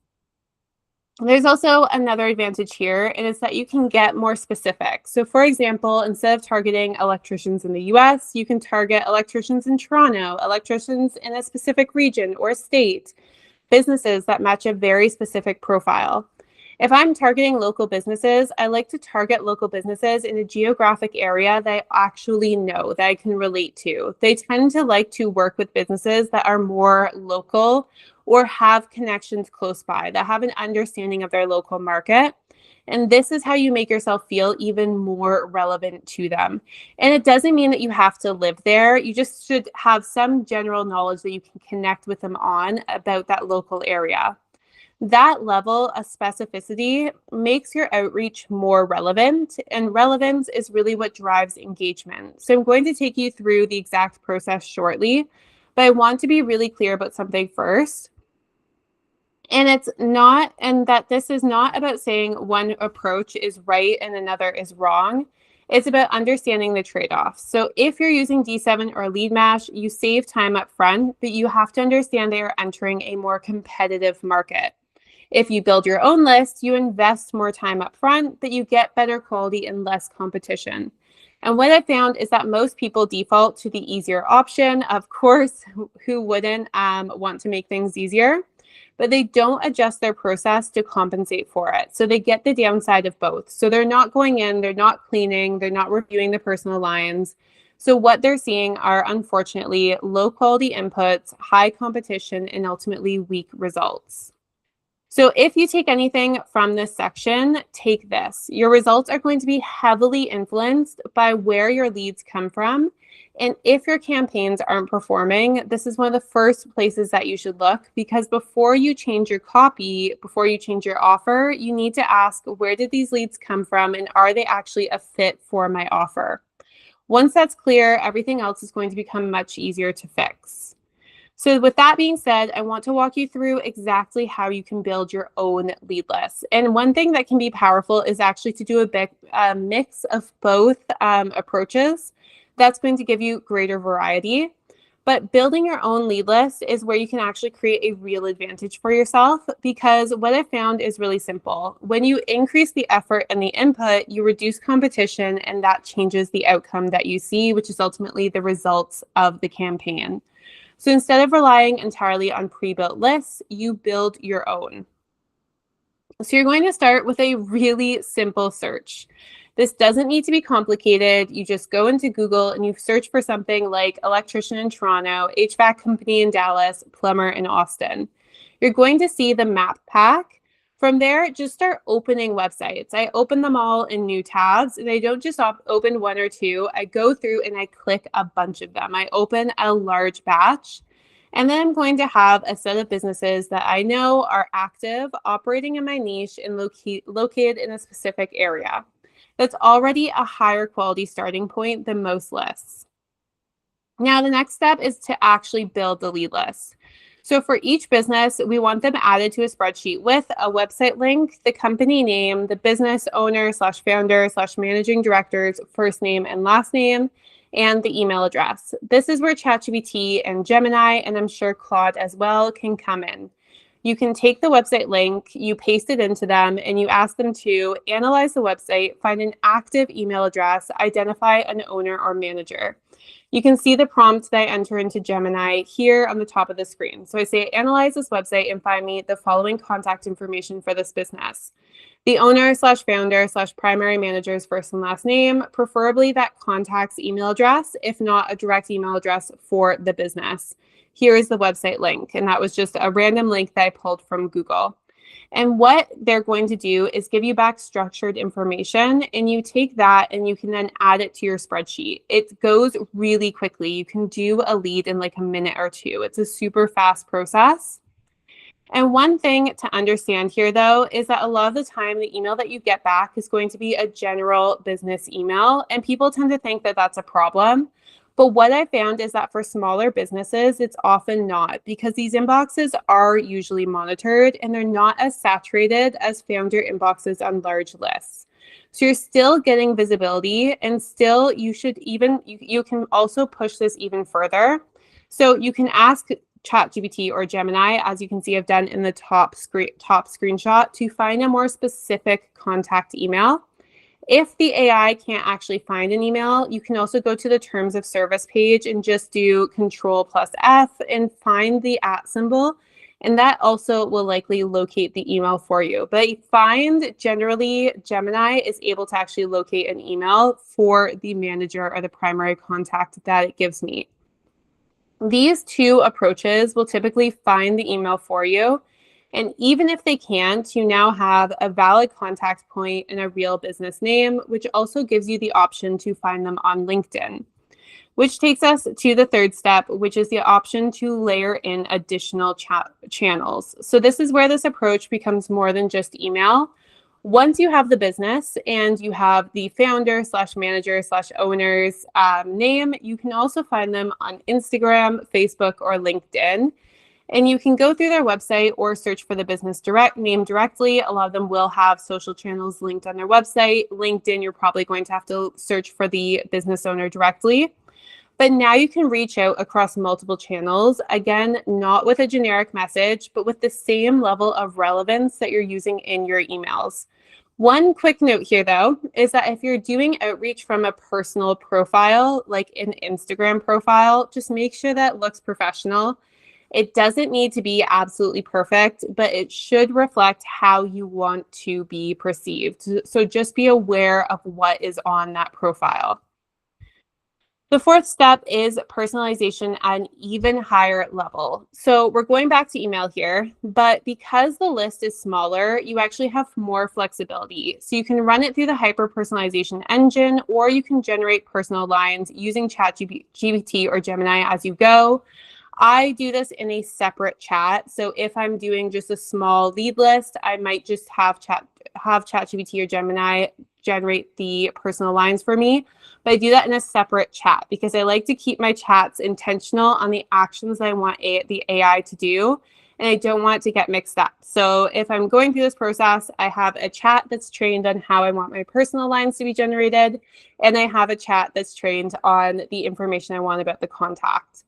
There's also another advantage here, and it's that you can get more specific. So for example, instead of targeting electricians in the US, you can target electricians in Toronto, electricians in a specific region or state, businesses that match a very specific profile. If I'm targeting local businesses, I like to target local businesses in a geographic area that I actually know, that I can relate to. They tend to like to work with businesses that are more local or have connections close by, that have an understanding of their local market. And this is how you make yourself feel even more relevant to them. And it doesn't mean that you have to live there. You just should have some general knowledge that you can connect with them on about that local area. That level of specificity makes your outreach more relevant, and relevance is really what drives engagement. So I'm going to take you through the exact process shortly, but I want to be really clear about something first. And this is not about saying one approach is right and another is wrong. It's about understanding the trade-offs. So if you're using D7 or Lead Mash, you save time up front, but you have to understand they are entering a more competitive market. If you build your own list, you invest more time up front, but you get better quality and less competition. And what I found is that most people default to the easier option. Of course, who wouldn't want to make things easier? But they don't adjust their process to compensate for it. So they get the downside of both. So they're not going in, they're not cleaning, they're not reviewing the personal lines. So what they're seeing are, unfortunately, low quality inputs, high competition, and ultimately weak results. So if you take anything from this section, take this. Your results are going to be heavily influenced by where your leads come from. And if your campaigns aren't performing, this is one of the first places that you should look, because before you change your copy, before you change your offer, you need to ask, where did these leads come from, and are they actually a fit for my offer? Once that's clear, everything else is going to become much easier to fix. So with that being said, I want to walk you through exactly how you can build your own lead list. And one thing that can be powerful is actually to do a mix of both approaches. That's going to give you greater variety. But building your own lead list is where you can actually create a real advantage for yourself, because what I found is really simple. When you increase the effort and the input, you reduce competition, and that changes the outcome that you see, which is ultimately the results of the campaign. So instead of relying entirely on pre-built lists, you build your own. So you're going to start with a really simple search. This doesn't need to be complicated. You just go into Google and you search for something like electrician in Toronto, HVAC company in Dallas, plumber in Austin. You're going to see the map pack. From there, just start opening websites. I open them all in new tabs, and I don't just open one or two. I go through and I click a bunch of them. I open a large batch, and then I'm going to have a set of businesses that I know are active, operating in my niche, and located in a specific area. That's already a higher quality starting point than most lists. Now, the next step is to actually build the lead list. So for each business, we want them added to a spreadsheet with a website link, the company name, the business owner / founder / managing director's first name and last name, and the email address. This is where ChatGPT and Gemini, and I'm sure Claude as well, can come in. You can take the website link, you paste it into them, and you ask them to analyze the website, find an active email address, identify an owner or manager. You can see the prompt that I enter into Gemini here on the top of the screen. So I say, analyze this website and find me the following contact information for this business. The owner / founder / primary manager's first and last name, preferably that contact's email address, if not a direct email address for the business. Here is the website link. And that was just a random link that I pulled from Google. And what they're going to do is give you back structured information, and you take that and you can then add it to your spreadsheet. It goes really quickly. You can do a lead in like a minute or two. It's a super fast process. And one thing to understand here, though, is that a lot of the time, the email that you get back is going to be a general business email, and people tend to think that that's a problem. But what I found is that for smaller businesses, it's often not, because these inboxes are usually monitored and they're not as saturated as founder inboxes on large lists. So you're still getting visibility, and still you should even, you can also push this even further. So you can ask ChatGPT or Gemini, as you can see I've done in the top screenshot, to find a more specific contact email. If the AI can't actually find an email, you can also go to the terms of service page and just do Control+F and find the @ symbol. And that also will likely locate the email for you. But I find generally Gemini is able to actually locate an email for the manager or the primary contact that it gives me. These two approaches will typically find the email for you. And even if they can't, you now have a valid contact point and a real business name, which also gives you the option to find them on LinkedIn. Which takes us to the third step, which is the option to layer in additional channels. So this is where this approach becomes more than just email. Once you have the business and you have the founder / manager / owner's name, you can also find them on Instagram, Facebook, or LinkedIn. And you can go through their website or search for the business name directly. A lot of them will have social channels linked on their website. LinkedIn, you're probably going to have to search for the business owner directly. But now you can reach out across multiple channels, again, not with a generic message, but with the same level of relevance that you're using in your emails. One quick note here, though, is that if you're doing outreach from a personal profile, like an Instagram profile, just make sure that looks professional. It doesn't need to be absolutely perfect, but it should reflect how you want to be perceived. So just be aware of what is on that profile. The fourth step is personalization at an even higher level. So we're going back to email here, but because the list is smaller, you actually have more flexibility. So you can run it through the hyper personalization engine, or you can generate personal lines using ChatGPT or Gemini as you go. I do this in a separate chat. So if I'm doing just a small lead list, I might just have ChatGPT or Gemini generate the personal lines for me. But I do that in a separate chat because I like to keep my chats intentional on the actions that I want the AI to do. And I don't want it to get mixed up. So if I'm going through this process, I have a chat that's trained on how I want my personal lines to be generated. And I have a chat that's trained on the information I want about the contact.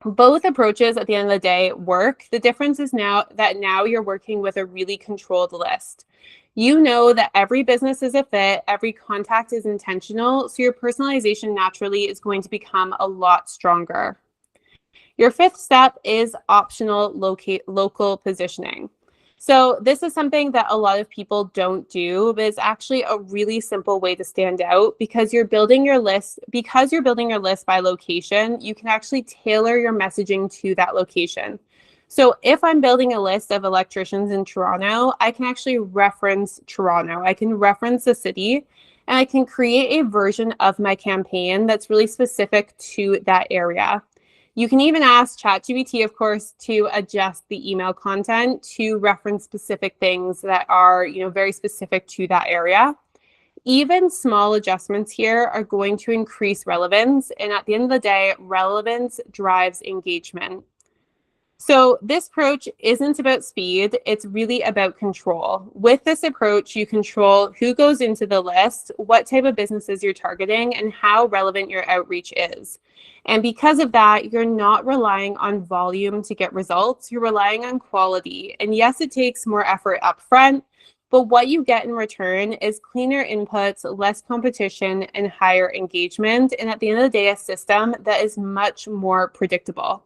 Both approaches at the end of the day work. The difference is now you're working with a really controlled list. You know that every business is a fit, every contact is intentional, so your personalization naturally is going to become a lot stronger. Your fifth step is optional local positioning. So this is something that a lot of people don't do, but it's actually a really simple way to stand out because you're building your list by location. You can actually tailor your messaging to that location. So if I'm building a list of electricians in Toronto, I can actually reference Toronto. I can reference the city, and I can create a version of my campaign that's really specific to that area. You can even ask ChatGPT, of course, to adjust the email content to reference specific things that are, very specific to that area. Even small adjustments here are going to increase relevance. And at the end of the day, relevance drives engagement. So this approach isn't about speed, it's really about control. With this approach, you control who goes into the list, what type of businesses you're targeting, and how relevant your outreach is. And because of that, you're not relying on volume to get results, you're relying on quality. And yes, it takes more effort up front, but what you get in return is cleaner inputs, less competition, and higher engagement. And at the end of the day, a system that is much more predictable.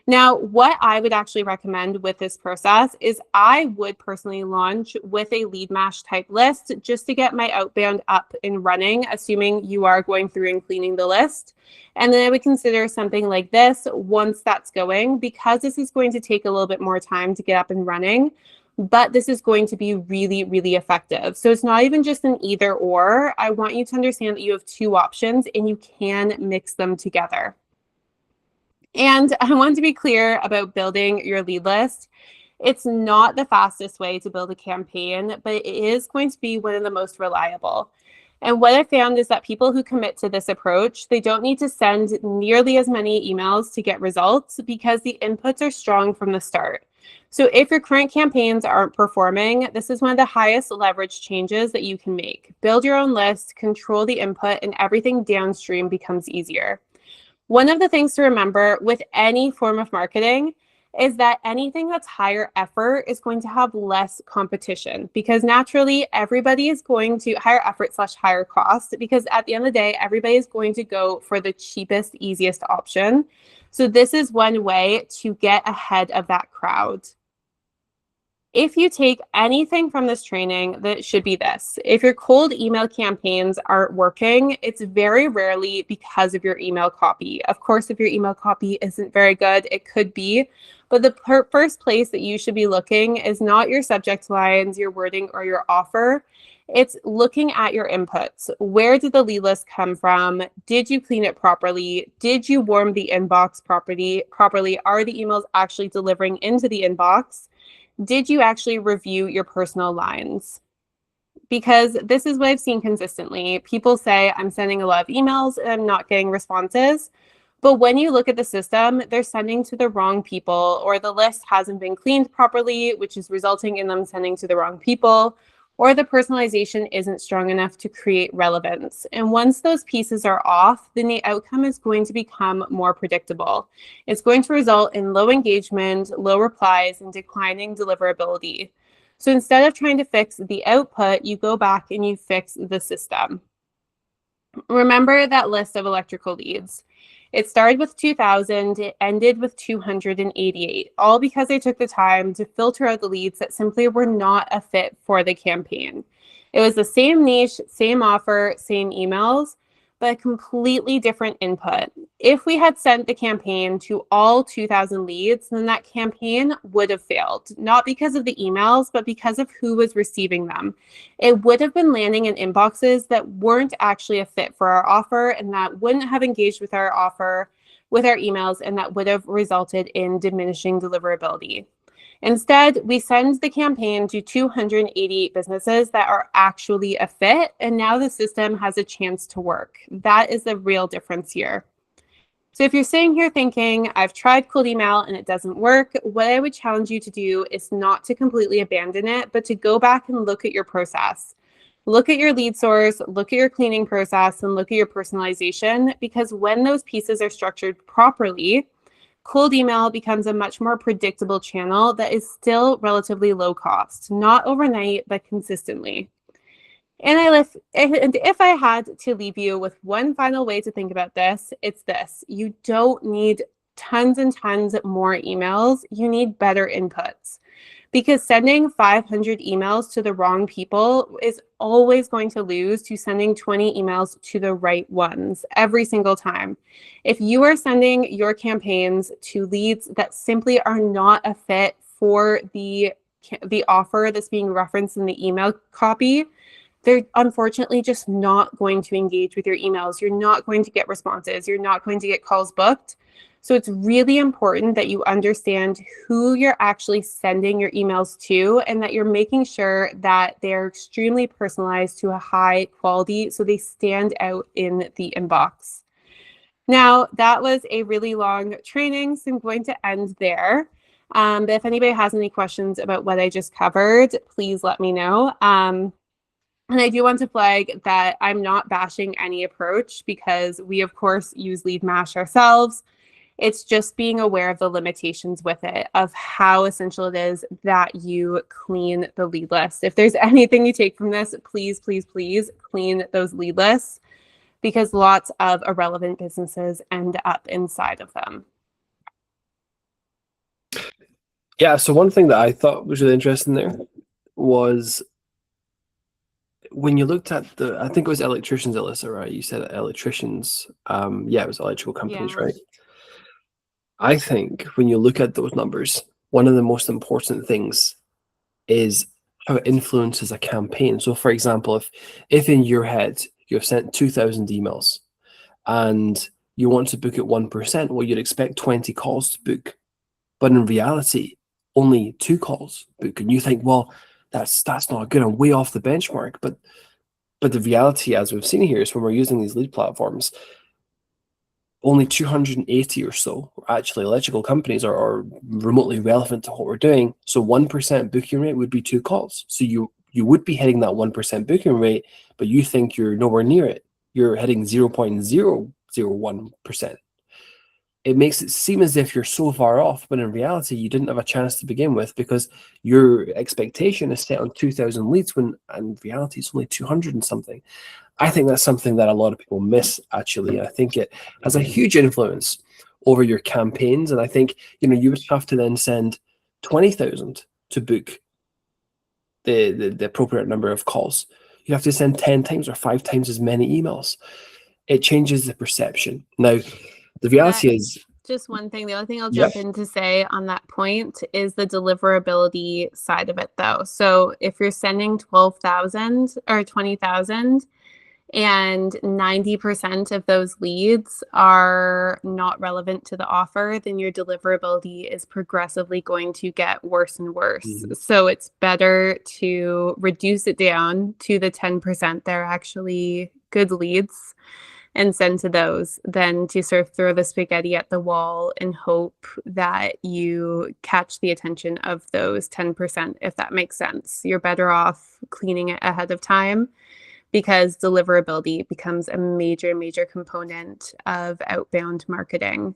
Now, what I would actually recommend with this process is I would personally launch with a lead mash type list just to get my outbound up and running, assuming you are going through and cleaning the list. And then I would consider something like this once that's going, because this is going to take a little bit more time to get up and running, but this is going to be really, really effective. So it's not even just an either or. I want you to understand that you have two options and you can mix them together. And I want to be clear about building your lead list. It's not the fastest way to build a campaign, but it is going to be one of the most reliable. And what I found is that people who commit to this approach, they don't need to send nearly as many emails to get results because the inputs are strong from the start. So if your current campaigns aren't performing, this is one of the highest leverage changes that you can make. Build your own list, control the input, and everything downstream becomes easier. One of the things to remember with any form of marketing is that anything that's higher effort is going to have less competition, because naturally everybody is going to higher effort / higher cost, because at the end of the day, everybody is going to go for the cheapest, easiest option. So this is one way to get ahead of that crowd. If you take anything from this training, that should be this. If your cold email campaigns aren't working, it's very rarely because of your email copy. Of course, if your email copy isn't very good, it could be. But the first place that you should be looking is not your subject lines, your wording, or your offer. It's looking at your inputs. Where did the lead list come from? Did you clean it properly? Did you warm the inbox properly? Are the emails actually delivering into the inbox? Did you actually review your personal lines? Because this is what I've seen consistently. People say, I'm sending a lot of emails and I'm not getting responses. But when you look at the system, they're sending to the wrong people, or the list hasn't been cleaned properly, which is resulting in them sending to the wrong people, or the personalization isn't strong enough to create relevance. And once those pieces are off, then the outcome is going to become more predictable. It's going to result in low engagement, low replies, and declining deliverability. So instead of trying to fix the output, you go back and you fix the system. Remember that list of electrical leads. It started with 2,000, it ended with 288, all because I took the time to filter out the leads that simply were not a fit for the campaign. It was the same niche, same offer, same emails, but a completely different input. If we had sent the campaign to all 2,000 leads, then that campaign would have failed, not because of the emails, but because of who was receiving them. It would have been landing in inboxes that weren't actually a fit for our offer, and that wouldn't have engaged with our offer, with our emails, and that would have resulted in diminishing deliverability. Instead, we send the campaign to 288 businesses that are actually a fit, and now the system has a chance to work. That is the real difference here. So if you're sitting here thinking, I've tried cold email and it doesn't work, what I would challenge you to do is not to completely abandon it, but to go back and look at your process. Look at your lead source, look at your cleaning process, and look at your personalization, because when those pieces are structured properly, cold email becomes a much more predictable channel that is still relatively low cost, not overnight, but consistently. And if I had to leave you with one final way to think about this, it's this. You don't need tons and tons more emails. You need better inputs. Because sending 500 emails to the wrong people is always going to lose to sending 20 emails to the right ones every single time. If you are sending your campaigns to leads that simply are not a fit for the offer that's being referenced in the email copy, they're unfortunately just not going to engage with your emails. You're not going to get responses. You're not going to get calls booked. So it's really important that you understand who you're actually sending your emails to, and that you're making sure that they're extremely personalized to a high quality so they stand out in the inbox. Now, that was a really long training, so I'm going to end there. But if anybody has any questions about what I just covered, please let me know. And I do want to flag that I'm not bashing any approach, because we, of course, use lead mash ourselves. It's just being aware of the limitations with it, of how essential it is that you clean the lead list. If there's anything you take from this, please, please, please clean those lead lists, because lots of irrelevant businesses end up inside of them. Yeah, so one thing that I thought was really interesting there was when you looked at I think it was electricians, Alyssa, right? You said electricians. Yeah, it was electrical companies, Yeah. right? I think when you look at those numbers, one of the most important things is how it influences a campaign. So, for example, if in your head you've sent 2,000 emails and you want to book at 1%, well, you'd expect 20 calls to book, but in reality, only 2 calls book, and you think, well, that's not good. I'm way off the benchmark. But But the reality, as we've seen here, is when we're using these lead platforms, only 280 or so are actually electrical companies are remotely relevant to what we're doing. So 1% booking rate would be 2 calls. So you would be hitting that 1% booking rate, but you think you're nowhere near it. You're hitting 0.001%. It makes it seem as if you're so far off, but in reality, you didn't have a chance to begin with because your expectation is set on 2,000 leads when in reality it's only 200 and something. I think that's something that a lot of people miss, actually. I think it has a huge influence over your campaigns. And I think, you would have to then send 20,000 to book the appropriate number of calls. You have to send 10 times or 5 times as many emails. It changes the perception. Now, the reality is, just one thing. The other thing I'll yep, jump in to say on that point is the deliverability side of it, though. So if you're sending 12,000 or 20,000 and 90% of those leads are not relevant to the offer, then your deliverability is progressively going to get worse and worse. So it's better to reduce it down to the 10% that are actually good leads and send to those than to sort of throw the spaghetti at the wall and hope that you catch the attention of those 10%, if that makes sense. You're better off cleaning it ahead of time because deliverability becomes a major, major component of outbound marketing.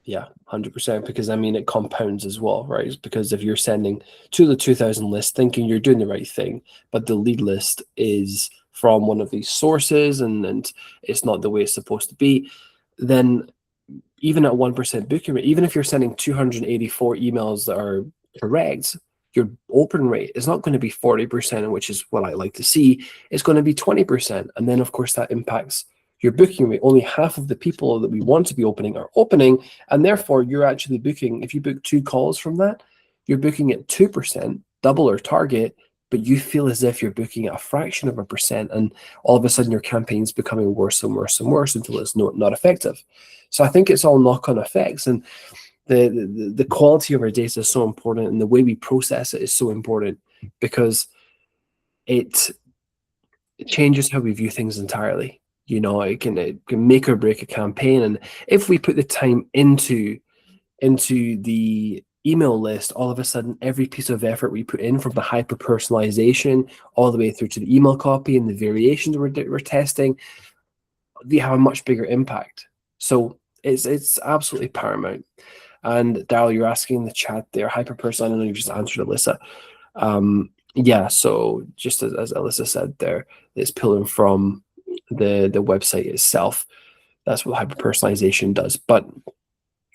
Yeah, 100%. Because it compounds as well, right? It's because if you're sending to the 2,000 list thinking you're doing the right thing, but the lead list is from one of these sources and it's not the way it's supposed to be, then even at 1% booking rate, even if you're sending 284 emails that are correct, your open rate is not going to be 40%, which is what I like to see. It's going to be 20%. And then, of course, that impacts your booking rate. Only half of the people that we want to be opening are opening. And therefore, you're actually booking, if you book 2 calls from that, you're booking at 2%, double our target, but you feel as if you're booking at a fraction of a percent. And all of a sudden, your campaign's becoming worse and worse and worse until it's not effective. So I think it's all knock-on effects. And the quality of our data is so important, and the way we process it is so important because it changes how we view things entirely. It can make or break a campaign. And if we put the time into the email list, all of a sudden every piece of effort we put in, from the hyper personalization all the way through to the email copy and the variations we're testing, they have a much bigger impact. So it's absolutely paramount. And Daryl, you're asking in the chat there, hyper personalized. I know you just answered, Alyssa. Yeah, so just as Alyssa said there, it's pulling from the website itself. That's what hyper personalization does. But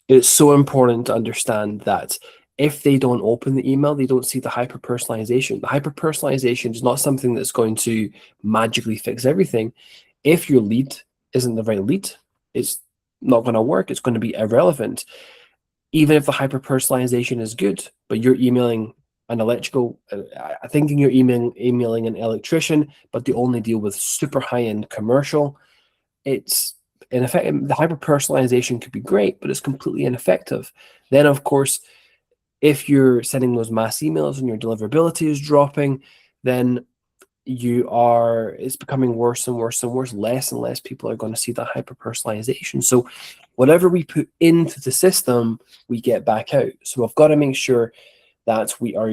it's so important to understand that if they don't open the email, they don't see the hyper personalization. The hyper personalization is not something that's going to magically fix everything. If your lead isn't the right lead, it's not going to work. It's going to be irrelevant. Even if the hyper personalization is good, but you're emailing an electrical, thinking you're emailing an electrician, but they only deal with super high-end commercial, it's in effect, the hyper personalization could be great, but it's completely ineffective. Then, of course, if you're sending those mass emails and your deliverability is dropping, then it's becoming worse and worse and worse. Less and less people are going to see that hyper personalization. So whatever we put into the system, we get back out. So we've got to make sure that we are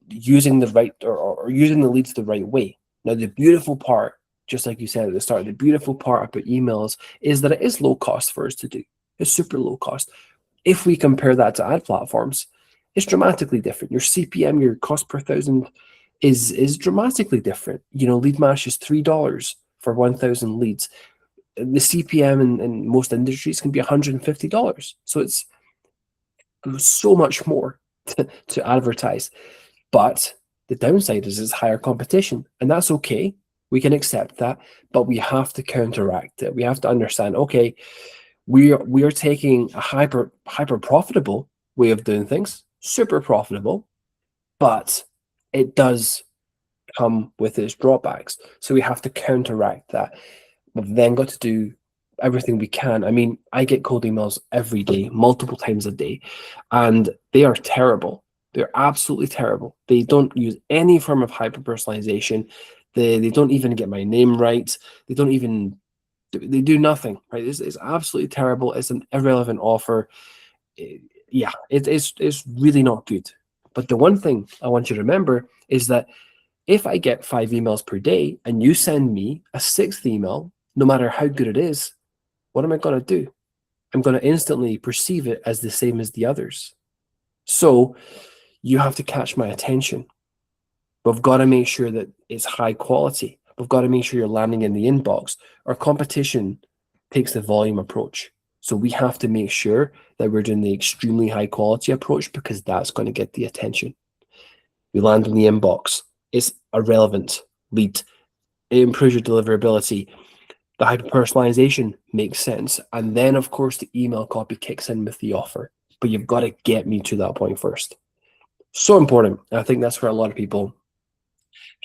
using the right or using the leads the right way. Now, the beautiful part, just like you said at the start, the beautiful part about emails is that it is low cost for us to do. It's super low cost. If we compare that to ad platforms, it's dramatically different. Your CPM, your cost per thousand, is dramatically different. Lead Mash is $3 for 1,000 leads. The CPM in most industries can be $150. So it's so much more to advertise. But the downside is it's higher competition, and that's okay. We can accept that, but we have to counteract it. We have to understand, okay, we are taking a hyper profitable way of doing things, super profitable, but it does come with its drawbacks. So we have to counteract that. We've then got to do everything we can. I get cold emails every day, multiple times a day, and they are terrible. They're absolutely terrible. They don't use any form of hyper personalization. They don't even get my name right. They don't even they do nothing, right? It's absolutely terrible. It's an irrelevant offer. Yeah, it's really not good. But the one thing I want you to remember is that if I get 5 emails per day and you send me a sixth email, no matter how good it is, what am I going to do? I'm going to instantly perceive it as the same as the others. So you have to catch my attention. We've got to make sure that it's high quality. We've got to make sure you're landing in the inbox. Our competition takes the volume approach. So we have to make sure that we're doing the extremely high quality approach because that's going to get the attention. We land in the inbox. It's a relevant lead. It improves your deliverability. The hyper-personalization makes sense. And then, of course, the email copy kicks in with the offer. But you've got to get me to that point first. So important. And I think that's where a lot of people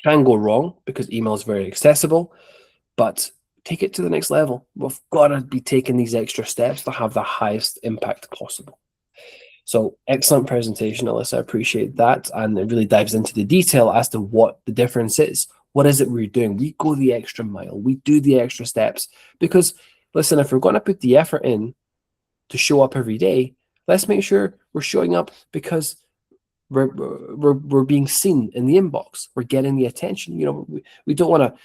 can go wrong because email is very accessible. But take it to the next level. We've got to be taking these extra steps to have the highest impact possible. So excellent presentation, Alyssa. I appreciate that. And it really dives into the detail as to what the difference is. What is it we're doing? We go the extra mile. We do the extra steps. Because, listen, if we're going to put the effort in to show up every day, let's make sure we're showing up because we're being seen in the inbox. We're getting the attention. You know, we don't want to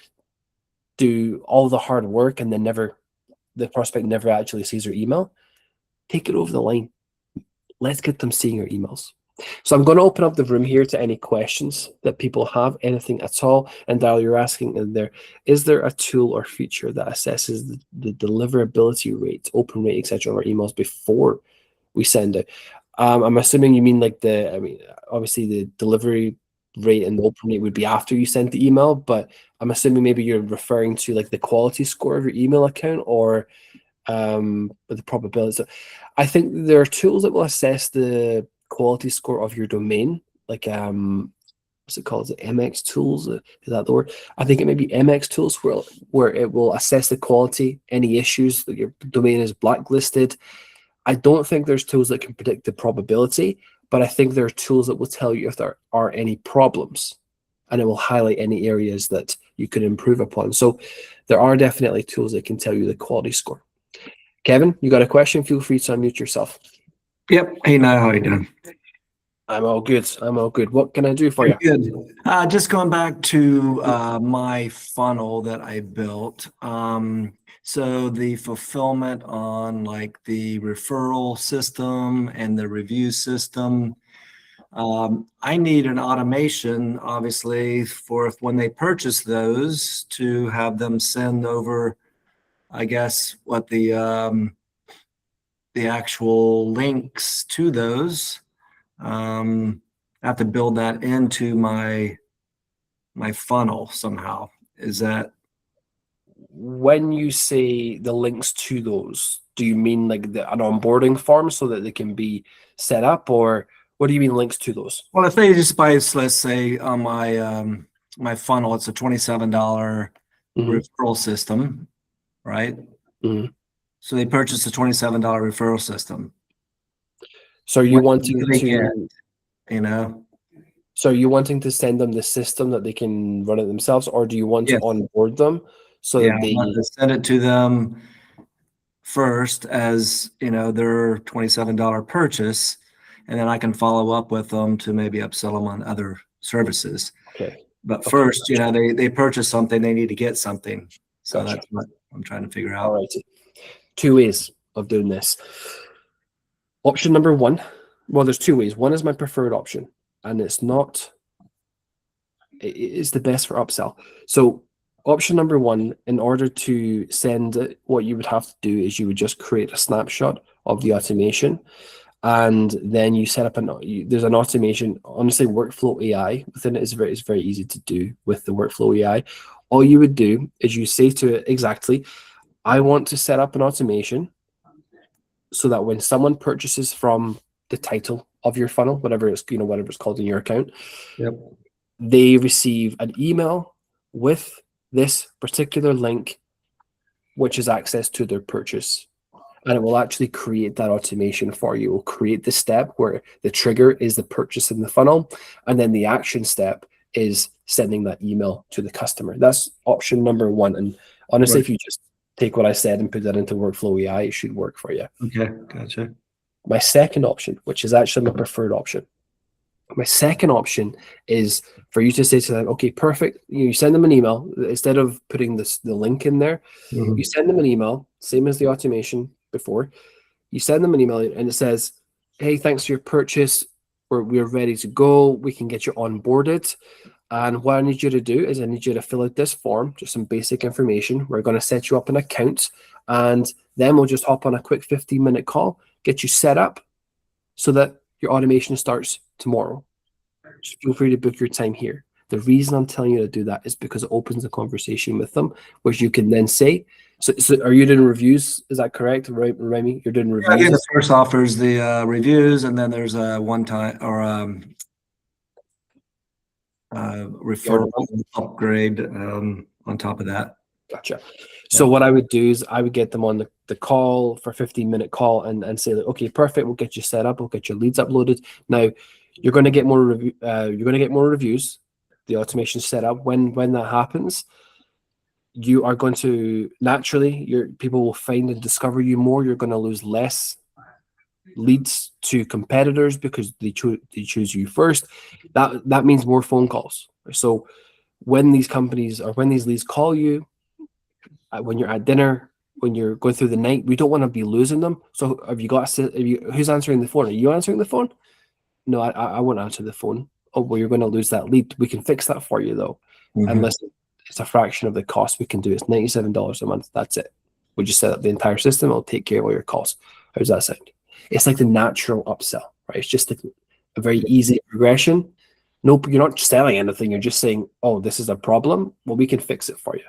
do all the hard work and then the prospect never actually sees your email. Take it over the line. Let's get them seeing your emails. So I'm going to open up the room here to any questions that people have, anything at all. And Darryl, you're asking in there, is there a tool or feature that assesses the deliverability rate, open rate, etc. of our emails before we send it? I'm assuming you mean like obviously the delivery rate and the open rate would be after you sent the email, but I'm assuming maybe you're referring to like the quality score of your email account or the probability. So I think there are tools that will assess the quality score of your domain, like what's it called? Is it MX Tools? Is that the word? I think it may be MX Tools where it will assess the quality, any issues that your domain is blacklisted. I don't think there's tools that can predict the probability, but I think there are tools that will tell you if there are any problems, and it will highlight any areas that you could improve upon. So there are definitely tools that can tell you the quality score. Kevin, you got a question? Feel free to unmute yourself. Yep. Hey, Niall, how you doing? I'm all good. I'm all good. What can I do for you? Good. Just going back to my funnel that I built. So the fulfillment on like the referral system and the review system, I need an automation, obviously, for if when they purchase those to have them send over, I guess, what the actual links to those. I have to build that into my funnel somehow. Is that when you say the links to those? Do you mean like an onboarding form so that they can be set up, or what do you mean links to those? Well, if they just buy, let's say on my funnel, it's a $27 referral system, right? Mm-hmm. So they purchase a $27 referral system. So are you wanting to So are you wanting to send them the system that they can run it themselves, or do you want to onboard them so that they want to send it to them first as their $27 purchase, and then I can follow up with them to maybe upsell them on other services. Okay. But first, they purchase something, they need to get something. So Gotcha. That's what I'm trying to figure out. All right. 2 ways of doing this. Option number 1. Well, there's 2 ways. One is my preferred option, and it's the best for upsell. So option number 1, in order to send it, what you would have to do is you would just create a snapshot of the automation, and then you set up there's an automation. Honestly, Workflow AI within it is very easy to do with the Workflow AI. All you would do is you say to it exactly, I want to set up an automation so that when someone purchases from the title of your funnel, whatever it's called in your account, they receive an email with this particular link, which is access to their purchase. And it will actually create that automation for you. It will create the step where the trigger is the purchase in the funnel, and then the action step is sending that email to the customer. That's option number one. And honestly, Right. if you just take what I said and put that into Workflow AI, it should work for you. Okay, gotcha. My second option, which is actually my preferred option, my second option is for you to say to them, okay, perfect. You send them an email instead of putting the link in there. Mhm. You send them an email, same as the automation before. You send them an email and it says, hey, thanks for your purchase. We're ready to go. We can get you onboarded. And what I need you to do is I need you to fill out this form, just some basic information. We're going to set you up an account, and then we'll just hop on a quick 15-minute call, get you set up so that your automation starts tomorrow. Just feel free to book your time here. The reason I'm telling you to do that is because it opens a conversation with them, which you can then say. So are you doing reviews? Is that correct, Remy? You're doing reviews? Yeah, the first offers the reviews, and then there's a one-time or referral upgrade on top of that. Gotcha. So what I would do is I would get them on the call for a 15-minute call and say that, okay, perfect, we'll get you set up, we'll get your leads uploaded. Now you're going to get more reviews. The automation set up. When that happens, you are going to naturally, people will find and discover you more. You're going to lose less leads to competitors because they choose you first. That means more phone calls. So when these companies or when these leads call you, when you're at dinner, when you're going through the night, we don't want to be losing them. So who's answering the phone? Are you answering the phone? No, I won't answer the phone. Oh, well, you're going to lose that lead. We can fix that for you though. Mhm. Unless it's a fraction of the cost we can do. It's $97 a month. That's it. We just set up the entire system. It'll take care of all your costs. How does that sound? It's like the natural upsell, right? It's just a very easy progression. Nope, you're not selling anything. You're just saying, oh, this is a problem. Well, we can fix it for you.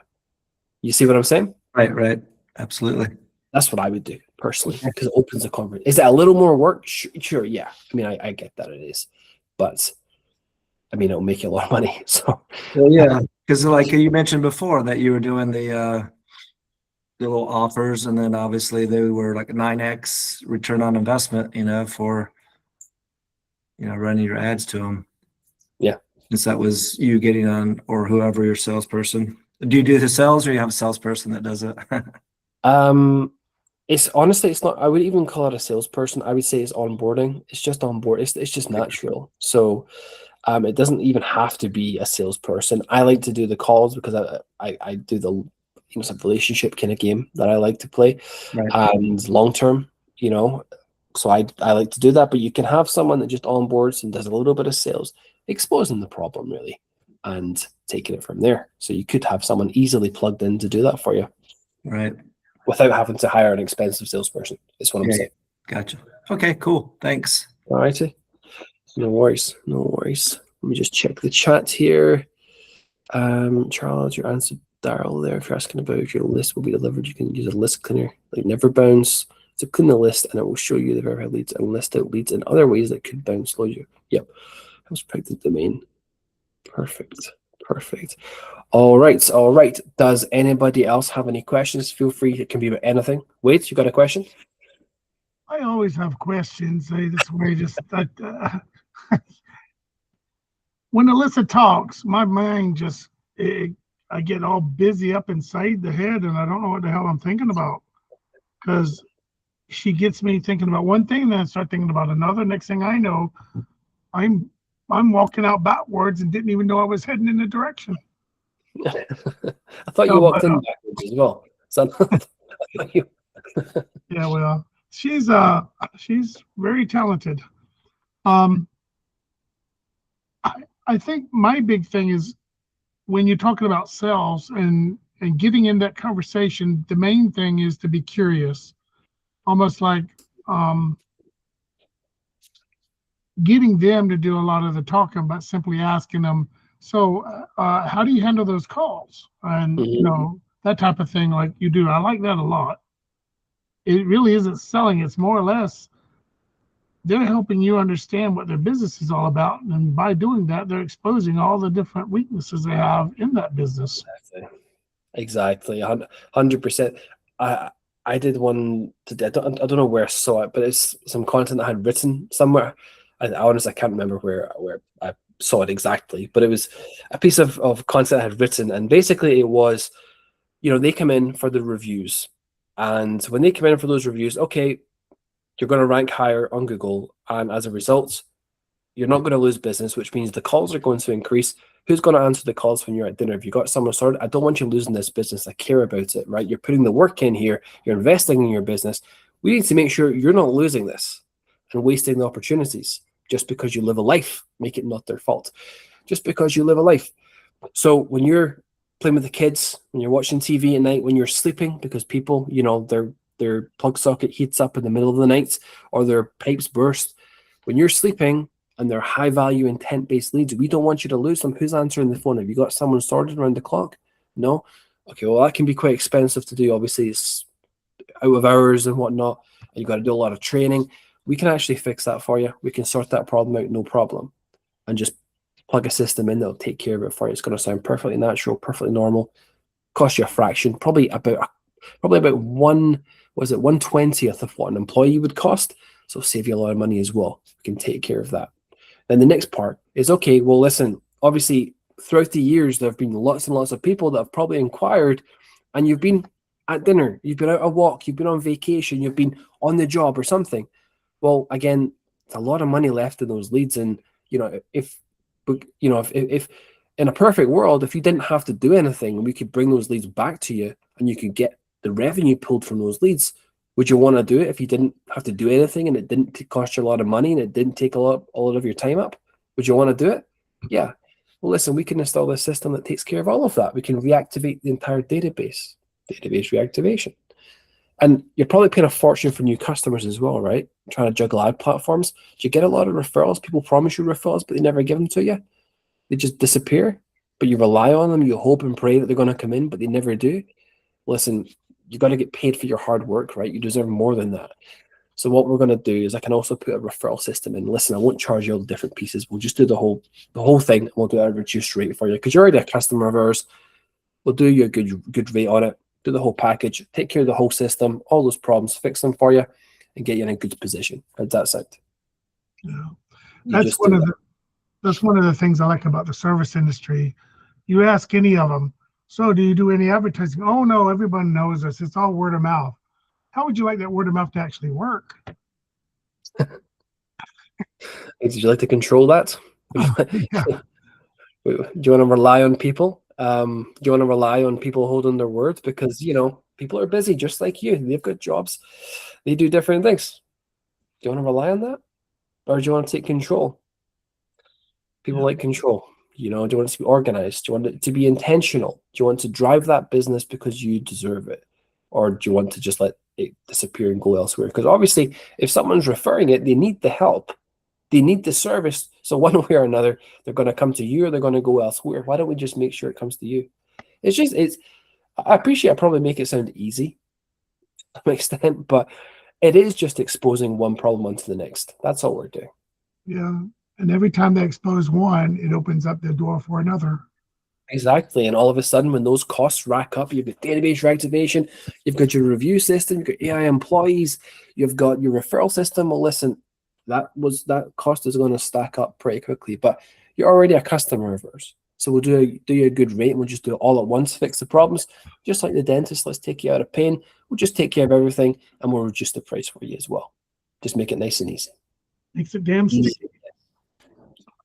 You see what I'm saying? Right. Absolutely. That's what I would do personally because it opens the conversation. Is that a little more work? Sure, yeah. I mean, I get that it is, but I mean, it'll make you a lot of money. So, well, yeah, because like you mentioned before that you were doing the little offers, and then obviously they were like a 9x return on investment, for running your ads to them. Yeah. Since that was you getting on, or whoever your salesperson. Do you do the sales, or you have a salesperson that does it? It's honestly, it's not. I would even call it a salesperson. I would say it's onboarding. It's just onboard. It's just natural. So, it doesn't even have to be a salesperson. I like to do the calls because I do the it's a relationship kind of game that I like to play, Right. and long term, So I like to do that. But you can have someone that just onboards and does a little bit of sales, exposing the problem really, and taking it from there. So you could have someone easily plugged in to do that for you. Right. Without having to hire an expensive salesperson, is what I'm saying. Gotcha. Okay, cool. Thanks. All righty. No worries. Let me just check the chat here. Charles, your answer, Daryl there. If you're asking about if your list will be delivered, you can use a list cleaner like Never Bounce to clean the list, and it will show you the verified leads and list out leads in other ways that could bounce load you. Yep. Let's pick the domain. Perfect. All right. Does anybody else have any questions? Feel free. It can be about anything. Wait, you got a question? I always have questions. This way, when Alyssa talks, my mind I get all busy up inside the head, and I don't know what the hell I'm thinking about, because she gets me thinking about one thing, then I start thinking about another. Next thing I know, I'm walking out backwards and didn't even know I was heading in the direction. I thought you walked in backwards as well. So, yeah, well, she's very talented. I think my big thing is when you're talking about sales and getting in that conversation, the main thing is to be curious, almost like getting them to do a lot of the talking, but simply asking them, so how do you handle those calls? And that type of thing, like you do. I like that a lot. It really isn't selling. It's more or less they're helping you understand what their business is all about. And by doing that, they're exposing all the different weaknesses they have in that business. Exactly. 100%. I did one today. I don't know where I saw it, but it's some content I had written somewhere. I honestly can't remember where I saw it exactly, but it was a piece of content I had written, and basically it was, they come in for the reviews, and when they come in for those reviews, okay, you're going to rank higher on Google, and as a result, you're not going to lose business, which means the calls are going to increase. Who's going to answer the calls when you're at dinner? If you got someone sorted, I don't want you losing this business. I care about it, right? You're putting the work in here. You're investing in your business. We need to make sure you're not losing this and wasting the opportunities just because you live a life. Make it not their fault. Just because you live a life. So when you're playing with the kids, when you're watching TV at night, when you're sleeping, because people, their plug socket heats up in the middle of the night or their pipes burst. When you're sleeping and they're high value intent-based leads, we don't want you to lose them. Who's answering the phone? Have you got someone sorted around the clock? No? Okay, well, that can be quite expensive to do. Obviously, it's out of hours and whatnot. And you've got to do a lot of training. We can actually fix that for you. We can sort that problem out, no problem. And just plug a system in that'll take care of it for you. It's going to sound perfectly natural, perfectly normal. Cost you a fraction, probably about 1/20th of what an employee would cost. So save you a lot of money as well. We can take care of that. Then the next part is, okay, well, listen, obviously throughout the years, there have been lots and lots of people that have probably inquired, and you've been at dinner, you've been out a walk, you've been on vacation, you've been on the job or something. Well, again, it's a lot of money left in those leads. And, if in a perfect world, if you didn't have to do anything, we could bring those leads back to you and you could get the revenue pulled from those leads. Would you want to do it if you didn't have to do anything and it didn't cost you a lot of money and it didn't take a lot of your time up? Would you want to do it? Yeah. Well, listen, we can install a system that takes care of all of that. We can reactivate the entire database reactivation. And you're probably paying a fortune for new customers as well, right? Trying to juggle ad platforms. Do you get a lot of referrals? People promise you referrals, but they never give them to you. They just disappear, but you rely on them. You hope and pray that they're going to come in, but they never do. Listen, you got to get paid for your hard work, right? You deserve more than that. So what we're going to do is I can also put a referral system in. Listen, I won't charge you all the different pieces. We'll just do the whole thing, and we'll do a reduced rate for you because you're already a customer of ours. We'll do you a good rate on it. Do the whole package, take care of the whole system, all those problems, fix them for you, and get you in a good position. How does that sound? Yeah, that's one of the things I like about the service industry. You ask any of them, so do you do any advertising? Oh no, everyone knows us. It's all word of mouth. How would you like that word of mouth to actually work? Would you like to control that? Yeah. Do you want to rely on people? Do you want to rely on people holding their words? Because, people are busy just like you. They've got jobs. They do different things. Do you want to rely on that? Or do you want to take control? People like control. Do you want it to be organized? Do you want it to be intentional? Do you want to drive that business because you deserve it? Or do you want to just let it disappear and go elsewhere? Because obviously, if someone's referring it, they need the help. They need the service. So one way or another, they're going to come to you or they're going to go elsewhere. Why don't we just make sure it comes to you? I appreciate I probably make it sound easy to an extent, but it is just exposing one problem onto the next. That's all we're doing. Yeah. And every time they expose one, it opens up the door for another. Exactly. And all of a sudden, when those costs rack up, you've got database reactivation, you've got your review system, you've got AI employees, you've got your referral system. Well, listen, that cost is going to stack up pretty quickly, but you're already a customer of ours. So we'll do you a good rate and we'll just do it all at once, fix the problems. Just like the dentist, let's take you out of pain. We'll just take care of everything and we'll reduce the price for you as well. Just make it nice and easy. Makes it damn sticky.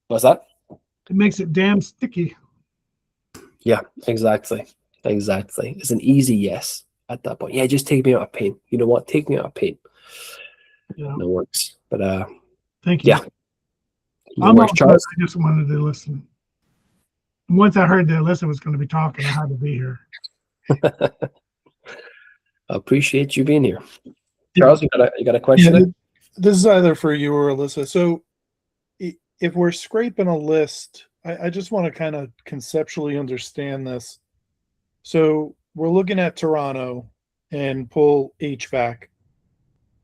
What's that? It makes it damn sticky. Yeah, exactly. It's an easy yes at that point. Yeah, just take me out of pain. You know what? Take me out of pain. Yeah. That works. But thank you. yeah. I'm all good. I just wanted to listen. Once I heard that Alyssa was going to be talking, I had to be here. I appreciate you being here. Charles, you got a question? Yeah, this is either for you or Alyssa. So if we're scraping a list, I just want to kind of conceptually understand this. So we're looking at Toronto and pull HVAC.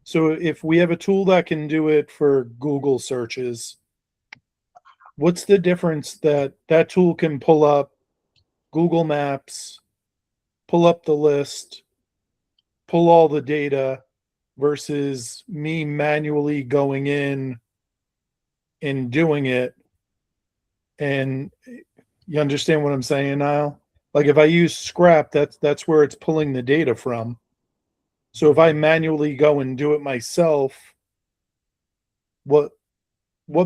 So if we have a tool that can do it for Google searches, what's the difference that tool can pull up Google Maps, pull up the list, pull all the data versus me manually going in and doing it? And you understand what I'm saying, Niall? Like if I use Scrap, that's where it's pulling the data from. So if I manually go and do it myself, what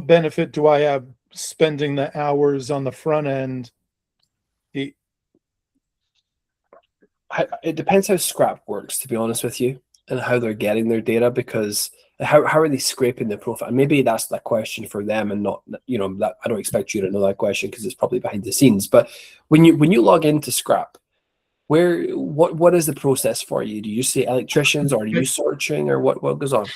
benefit do I have spending the hours on the front end? It depends how Scrap works, to be honest with you, and how they're getting their data, because how are they scraping the profile? And maybe that's the question for them, and not, you know, that I don't expect you to know that question because it's probably behind the scenes. But when you log into Scrap, what is the process for you? Do you say electricians, or are you searching, or what goes on?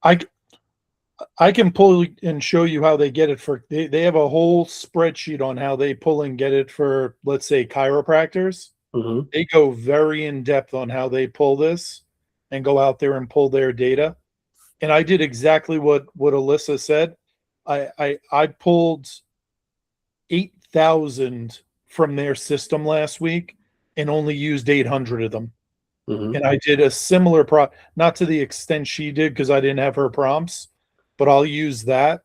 I can pull and show you how they get it for, they have a whole spreadsheet on how they pull and get it for, let's say, chiropractors. Mm-hmm. They go very in depth on how they pull this and go out there and pull their data. And I did exactly what Alyssa said. I pulled 8,000 from their system last week and only used 800 of them. Mm-hmm. And I did a similar not to the extent she did because I didn't have her prompts, but I'll use that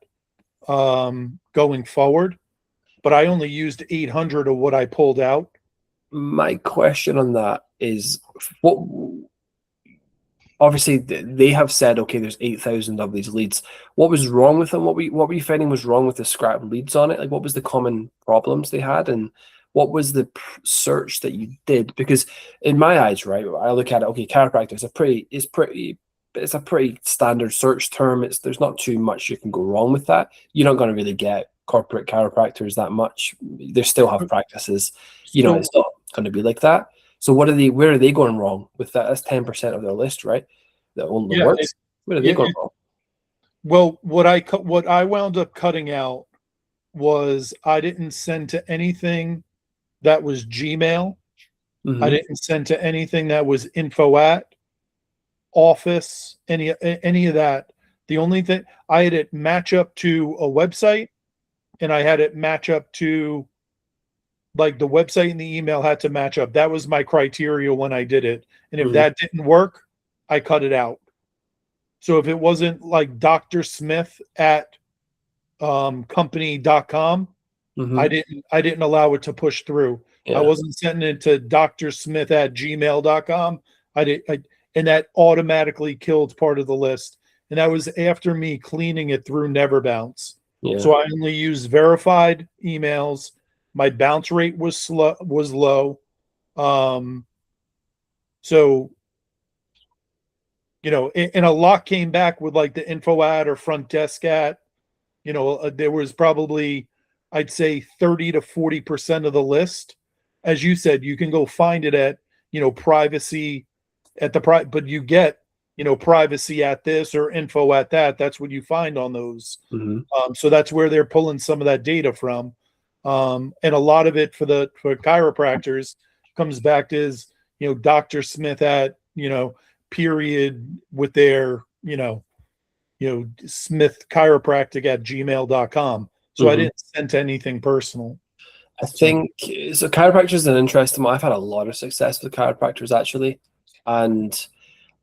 going forward. But I only used 800 of what I pulled out. My question on that is, what, obviously they have said, okay, there's 8,000 of these leads. What was wrong with them? What were you finding was wrong with the Scrap leads on it? Like, what was the common problems they had, and what was the search that you did? Because in my eyes, right, I look at it, okay, chiropractor it's a pretty standard search term. There's not too much you can go wrong with that. You're not going to really get corporate chiropractors that much. They still have practices, you know, it's not going to be like that. So where are they going wrong with that? That's 10% of their list, right? That only works. Where are they going wrong? Well, what I wound up cutting out was I didn't send to anything that was Gmail. Mm-hmm. I didn't send to anything that was info at Office, any of that. The only thing I had it match up to a website, and I had it match up to, like, the website and the email had to match up. That was my criteria when I did it. And if that didn't work, I cut it out. So if it wasn't like Dr. Smith at company.com, I didn't allow it to push through. I wasn't sending it to Dr. Smith at gmail.com. And that automatically killed part of the list. And that was after me cleaning it through Never Bounce. Yeah. So I only used verified emails. My bounce rate was low. So, you know, and a lot came back with like the info at or front desk at, you know, there was probably, I'd say 30 to 40% of the list. As you said, you can go find it at, you know, privacy at the but you get, you know, privacy at this or info at that. That's what you find on those. So that's where they're pulling some of that data from. And a lot of it for chiropractors comes back to is, you know, Dr. Smith at, you know, period with their, you know, Smith chiropractic at gmail.com. So I didn't send to anything personal. I think so. Chiropractors is an interesting one. I've had a lot of success with chiropractors actually. And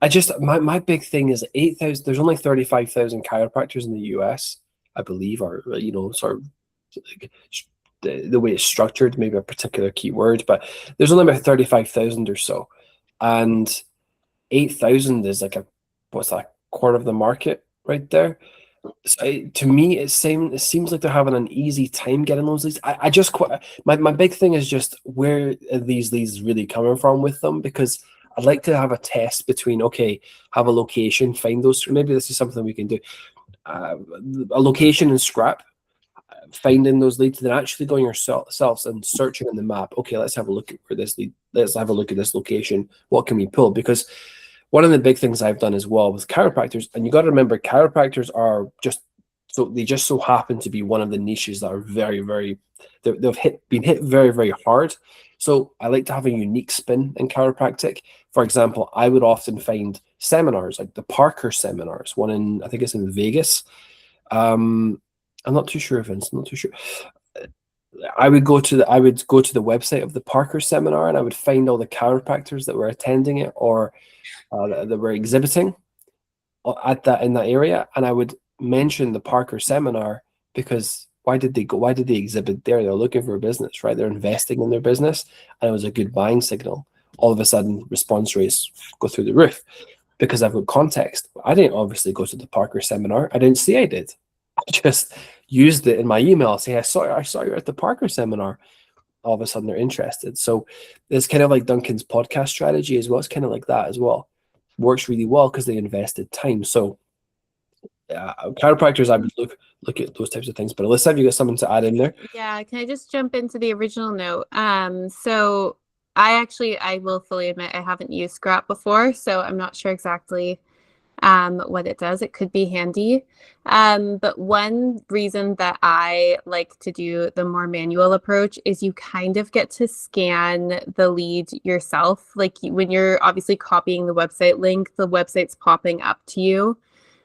I just, my big thing is 8,000, there's only 35,000 chiropractors in the US, I believe, or, you know, sort of like the way it's structured, maybe a particular keyword, but there's only about 35,000 or so. And 8,000 is like what's that, quarter of the market right there. So to me, it seems like they're having an easy time getting those leads. I just my big thing is just where are these leads really coming from with them, because I'd like to have a test between, okay, have a location, find those. Maybe this is something we can do. A location in Scrap, finding those leads, then actually going yourselves and searching on the map. Okay, let's have a look at where this lead. Let's have a look at this location. What can we pull? Because one of the big things I've done as well with chiropractors, and you got to remember, chiropractors are they just so happen to be one of the niches that are very, very, been hit very, very hard. So I like to have a unique spin in chiropractic. For example, I would often find seminars like the Parker seminars, one in, I think it's in Vegas. I'm not too sure, Vince. I'm not too sure. I would go to the website of the Parker seminar, and I would find all the chiropractors that were attending it or that were exhibiting in that area, and I would mention the Parker seminar, because why did they go? Why did they exhibit there? They're looking for a business, right? They're investing in their business, and it was a good buying signal. All of a sudden, response rates go through the roof because I've got context. I didn't obviously go to the Parker seminar. I didn't say I did. I just used it in my email, saying I saw you at the Parker seminar. All of a sudden, they're interested. So it's kind of like Duncan's podcast strategy as well. It's kind of like that as well. Works really well because they invested time. So chiropractors, I would look at those types of things. But Alyssa, have you got something to add in there? Yeah, can I just jump into the original note? So I will fully admit I haven't used Scrap before, so I'm not sure exactly what it does. It could be handy. But one reason that I like to do the more manual approach is you kind of get to scan the lead yourself. Like when you're obviously copying the website link, the website's popping up to you.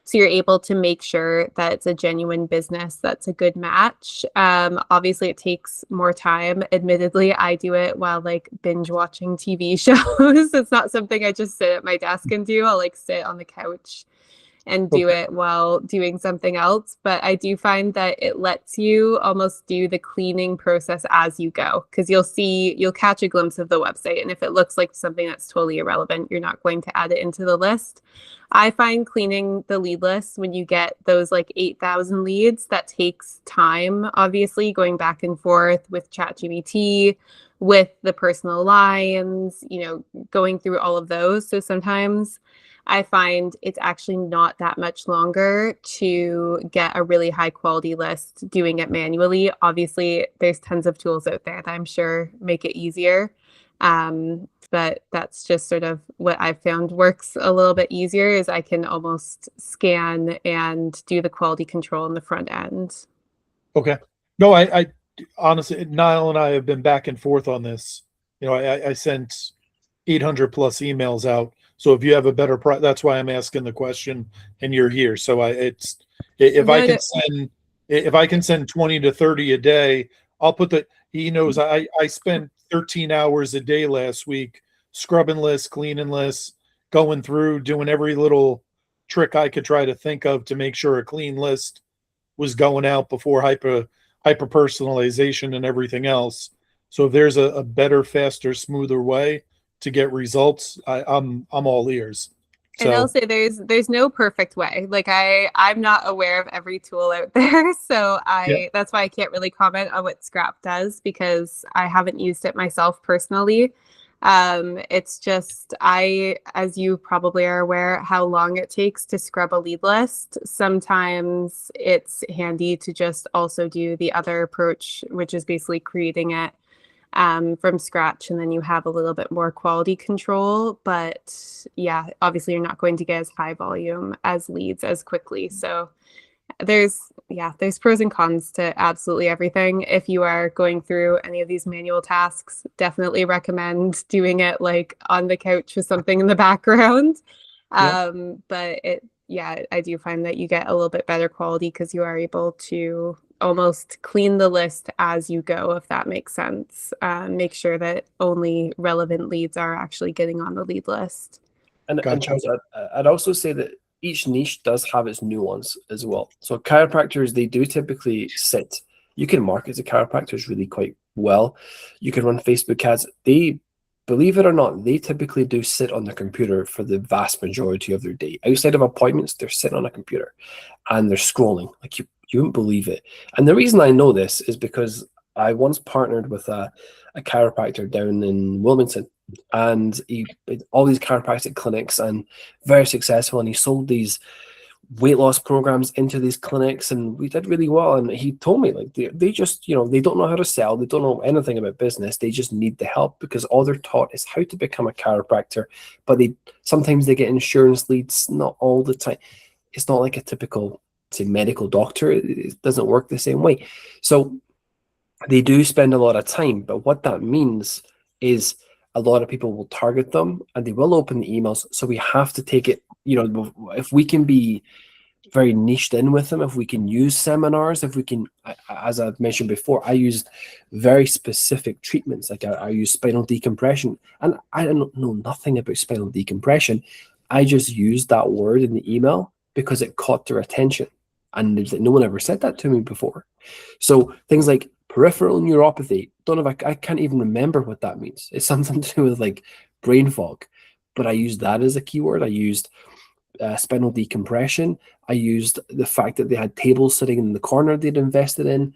So you're able to make sure that it's a genuine business that's a good match. Obviously, it takes more time. Admittedly, I do it while like binge watching TV shows. It's not something I just sit at my desk and do. I'll like sit on the couch and do it while doing something else. But I do find that it lets you almost do the cleaning process as you go, because you'll catch a glimpse of the website. And if it looks like something that's totally irrelevant, you're not going to add it into the list. I find cleaning the lead list when you get those like 8,000 leads, that takes time, obviously, going back and forth with ChatGPT, with the personal lines, going through all of those. So sometimes I find it's actually not that much longer to get a really high quality list doing it manually. Obviously, there's tons of tools out there that I'm sure make it easier. But that's just sort of what I've found works a little bit easier, is I can almost scan and do the quality control in the front end. Okay. No, I honestly, Niall and I have been back and forth on this. I sent 800 plus emails out. So if you have a better that's why I'm asking the question, and you're here. So if I can send 20 to 30 a day, I'll put he knows I spent 13 hours a day last week scrubbing lists, cleaning lists, going through, doing every little trick I could try to think of to make sure a clean list was going out before hyper personalization and everything else. So if there's a better, faster, smoother way to get results, I'm all ears. So, and I'll say there's no perfect way. Like I'm not aware of every tool out there. So that's why I can't really comment on what Scrap does, because I haven't used it myself personally. It's just, as you probably are aware, how long it takes to scrub a lead list. Sometimes it's handy to just also do the other approach, which is basically creating it from scratch, and then you have a little bit more quality control. But yeah, obviously you're not going to get as high volume as leads as quickly. So there's pros and cons to absolutely everything. If you are going through any of these manual tasks, definitely recommend doing it like on the couch with something in the background. But I do find that you get a little bit better quality because you are able to almost clean the list as you go, if that makes sense. Make sure that only relevant leads are actually getting on the lead list. And Charles, I'd also say that each niche does have its nuance as well. So chiropractors, they do typically sit. You can market to chiropractors really quite well. You can run Facebook ads. They, believe it or not, they typically do sit on their computer for the vast majority of their day. Outside of appointments, they're sitting on a computer and they're scrolling. Like you wouldn't believe it. And the reason I know this is because I once partnered with a chiropractor down in Wilmington, and he did all these chiropractic clinics and very successful, and he sold these weight loss programs into these clinics, and we did really well. And he told me, like, they just, they don't know how to sell, they don't know anything about business, they just need the help, because all they're taught is how to become a chiropractor. But sometimes they get insurance leads, not all the time. It's not like a typical, say, medical doctor. It doesn't work the same way. So they do spend a lot of time, but what that means is a lot of people will target them and they will open the emails. So we have to take it, if we can be very niched in with them, if we can use seminars, if we can, as I've mentioned before, I used very specific treatments. Like I use spinal decompression, and I don't know nothing about spinal decompression. I just used that word in the email because it caught their attention. And it's like, no one ever said that to me before. So things like peripheral neuropathy, I can't even remember what that means. It's something to do with like brain fog, but I used that as a keyword. I used spinal decompression. I used the fact that they had tables sitting in the corner they'd invested in.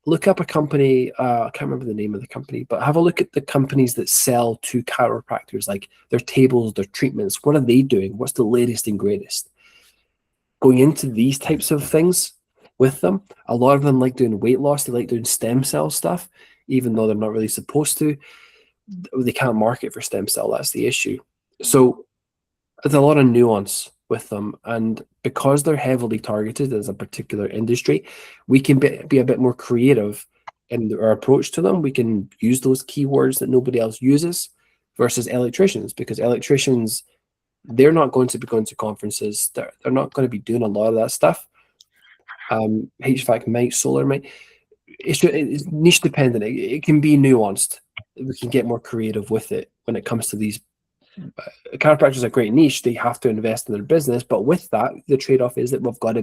Look up a company, I can't remember the name of the company, but have a look at the companies that sell to chiropractors, like their tables, their treatments. What are they doing? What's the latest and greatest? Going into these types of things with them, a lot of them like doing weight loss. They like doing stem cell stuff, even though they're not really supposed to. They can't market for stem cell. That's the issue. So there's a lot of nuance with them, and because they're heavily targeted as a particular industry, we can be a bit more creative in our approach to them. We can use those keywords that nobody else uses versus electricians, because electricians, they're not going to be going to conferences. They're not going to be doing a lot of that stuff. HVAC might, solar might. It's niche dependent. It can be nuanced. We can get more creative with it when it comes to these. Chiropractors are a great niche. They have to invest in their business, but with that, the trade-off is that we've got to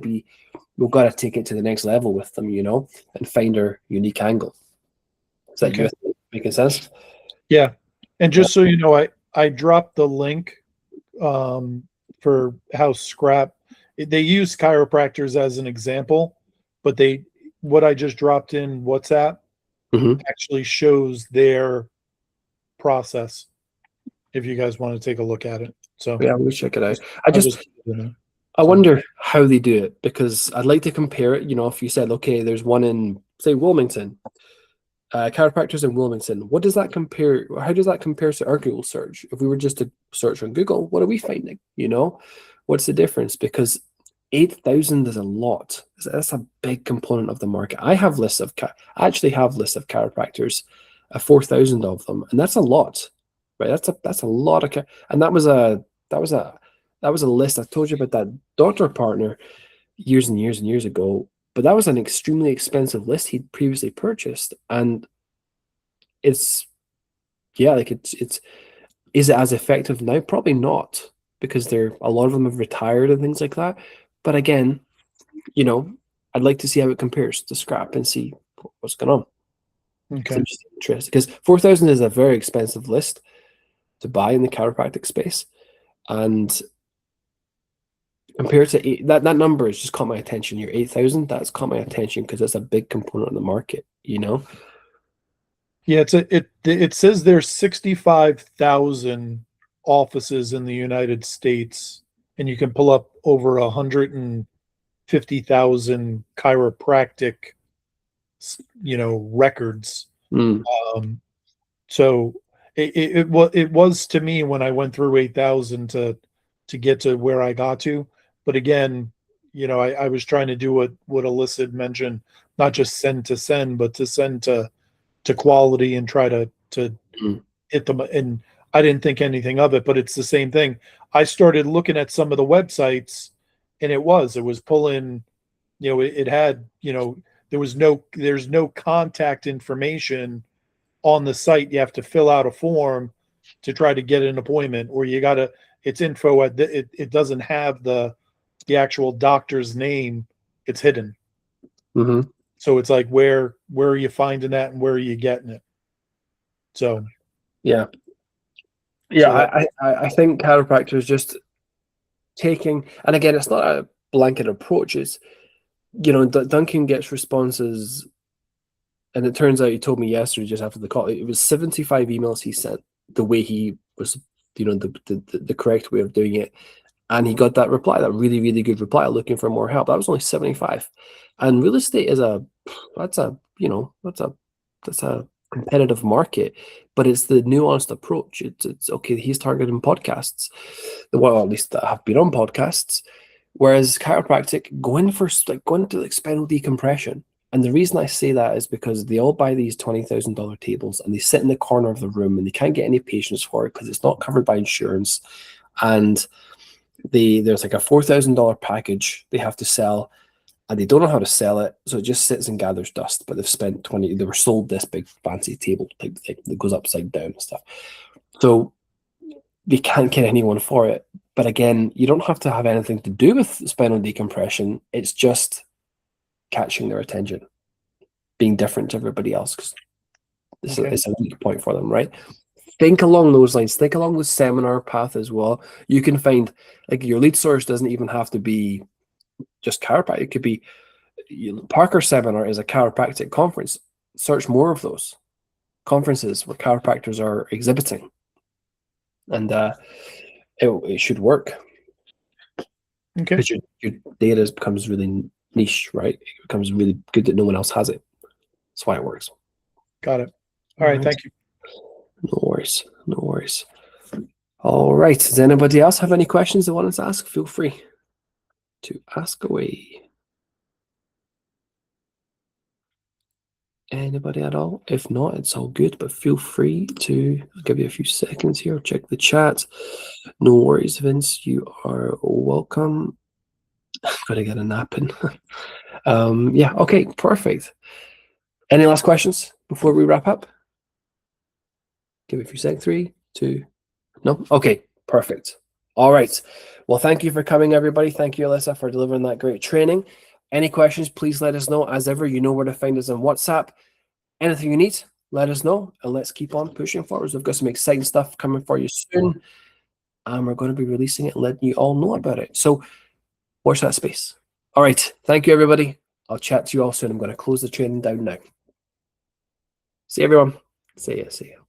take it to the next level with them, and find our unique angle. Is that Okay. you making sense? Yeah. And just so you know, I dropped the link for how Scrap, they use chiropractors as an example, but what I just dropped in WhatsApp actually shows their process, if you guys want to take a look at it. So Yeah, we'll check it out. I So- wonder how they do it, because I'd like to compare it. If you said, okay, there's one in, say, Wilmington, chiropractors in Wilmington, what does that compare? How does that compare to our Google search? If we were just to search on Google, what are we finding? What's the difference? Because 8,000 is a lot. That's a big component of the market. I actually have lists of chiropractors, 4,000 of them, and that's a lot, right? That's a lot of, and that was a list. I told you about that doctor partner years and years and years ago, but that was an extremely expensive list he'd previously purchased, and is it as effective now? Probably not, because a lot of them have retired and things like that. But again, I'd like to see how it compares to Scrap and see what's going on. Okay. It's interesting, because 4,000 is a very expensive list to buy in the chiropractic space, and compared to that number has just caught my attention. Your 8,000, that's caught my attention because it's a big component of the market. Yeah, it says there's 65,000 offices in the United States, and you can pull up over 150,000 chiropractic, records. So it was to me when I went through 8,000 to get to where I got to. But again, I was trying to do what Alyssa had mentioned, not just send to send, but to send to quality and try to hit them. And I didn't think anything of it, but it's the same thing. I started looking at some of the websites, and it was pulling, it had, there's no contact information on the site. You have to fill out a form to try to get an appointment, or it's info at it doesn't have the actual doctor's name. It's hidden. So it's like, where are you finding that, and where are you getting it? So I think chiropractors just taking, and again, it's not a blanket approach. It's, Duncan gets responses, and it turns out, he told me yesterday just after the call, it was 75 emails he sent the way he was, the correct way of doing it. And he got that reply, that really, really good reply, looking for more help. That was only 75. And real estate is that's a competitive market, but it's the nuanced approach. It's okay, he's targeting podcasts, well, at least that have been on podcasts, whereas chiropractic, go into spinal decompression. And the reason I say that is because they all buy these $20,000 tables, and they sit in the corner of the room, and they can't get any patients for it because it's not covered by insurance. And there's like a $4,000 package they have to sell, and they don't know how to sell it, so it just sits and gathers dust. But they've spent they were sold this big fancy table type thing that goes upside down and stuff, so they can't get anyone for it. But again, you don't have to have anything to do with spinal decompression. It's just catching their attention, being different to everybody else, because it's a weak point for them, right? Think along those lines. Think along the seminar path as well. You can find, like, your lead source doesn't even have to be just chiropractic. It could be Parker seminar is a chiropractic conference. Search more of those conferences where chiropractors are exhibiting, and it should work. Okay. Because your data becomes really niche, right? It becomes really good that no one else has it. That's why it works. Got it. All right. Thank you. No worries. No worries. All right. Does anybody else have any questions they wanted to ask? Feel free to ask away. Anybody at all? If not, it's all good, but feel free to, I'll give you a few seconds here. Check the chat. No worries, Vince. You are welcome. I'm going to get a nap in. Yeah. Okay. Perfect. Any last questions before we wrap up? Give it a few seconds. 3, 2, no? Okay, perfect. All right. Well, thank you for coming, everybody. Thank you, Alyssa, for delivering that great training. Any questions, please let us know. As ever, you know where to find us on WhatsApp. Anything you need, let us know, and let's keep on pushing forwards. We've got some exciting stuff coming for you soon, and we're going to be releasing it and letting you all know about it. So watch that space. All right. Thank you, everybody. I'll chat to you all soon. I'm going to close the training down now. See you, everyone. See ya.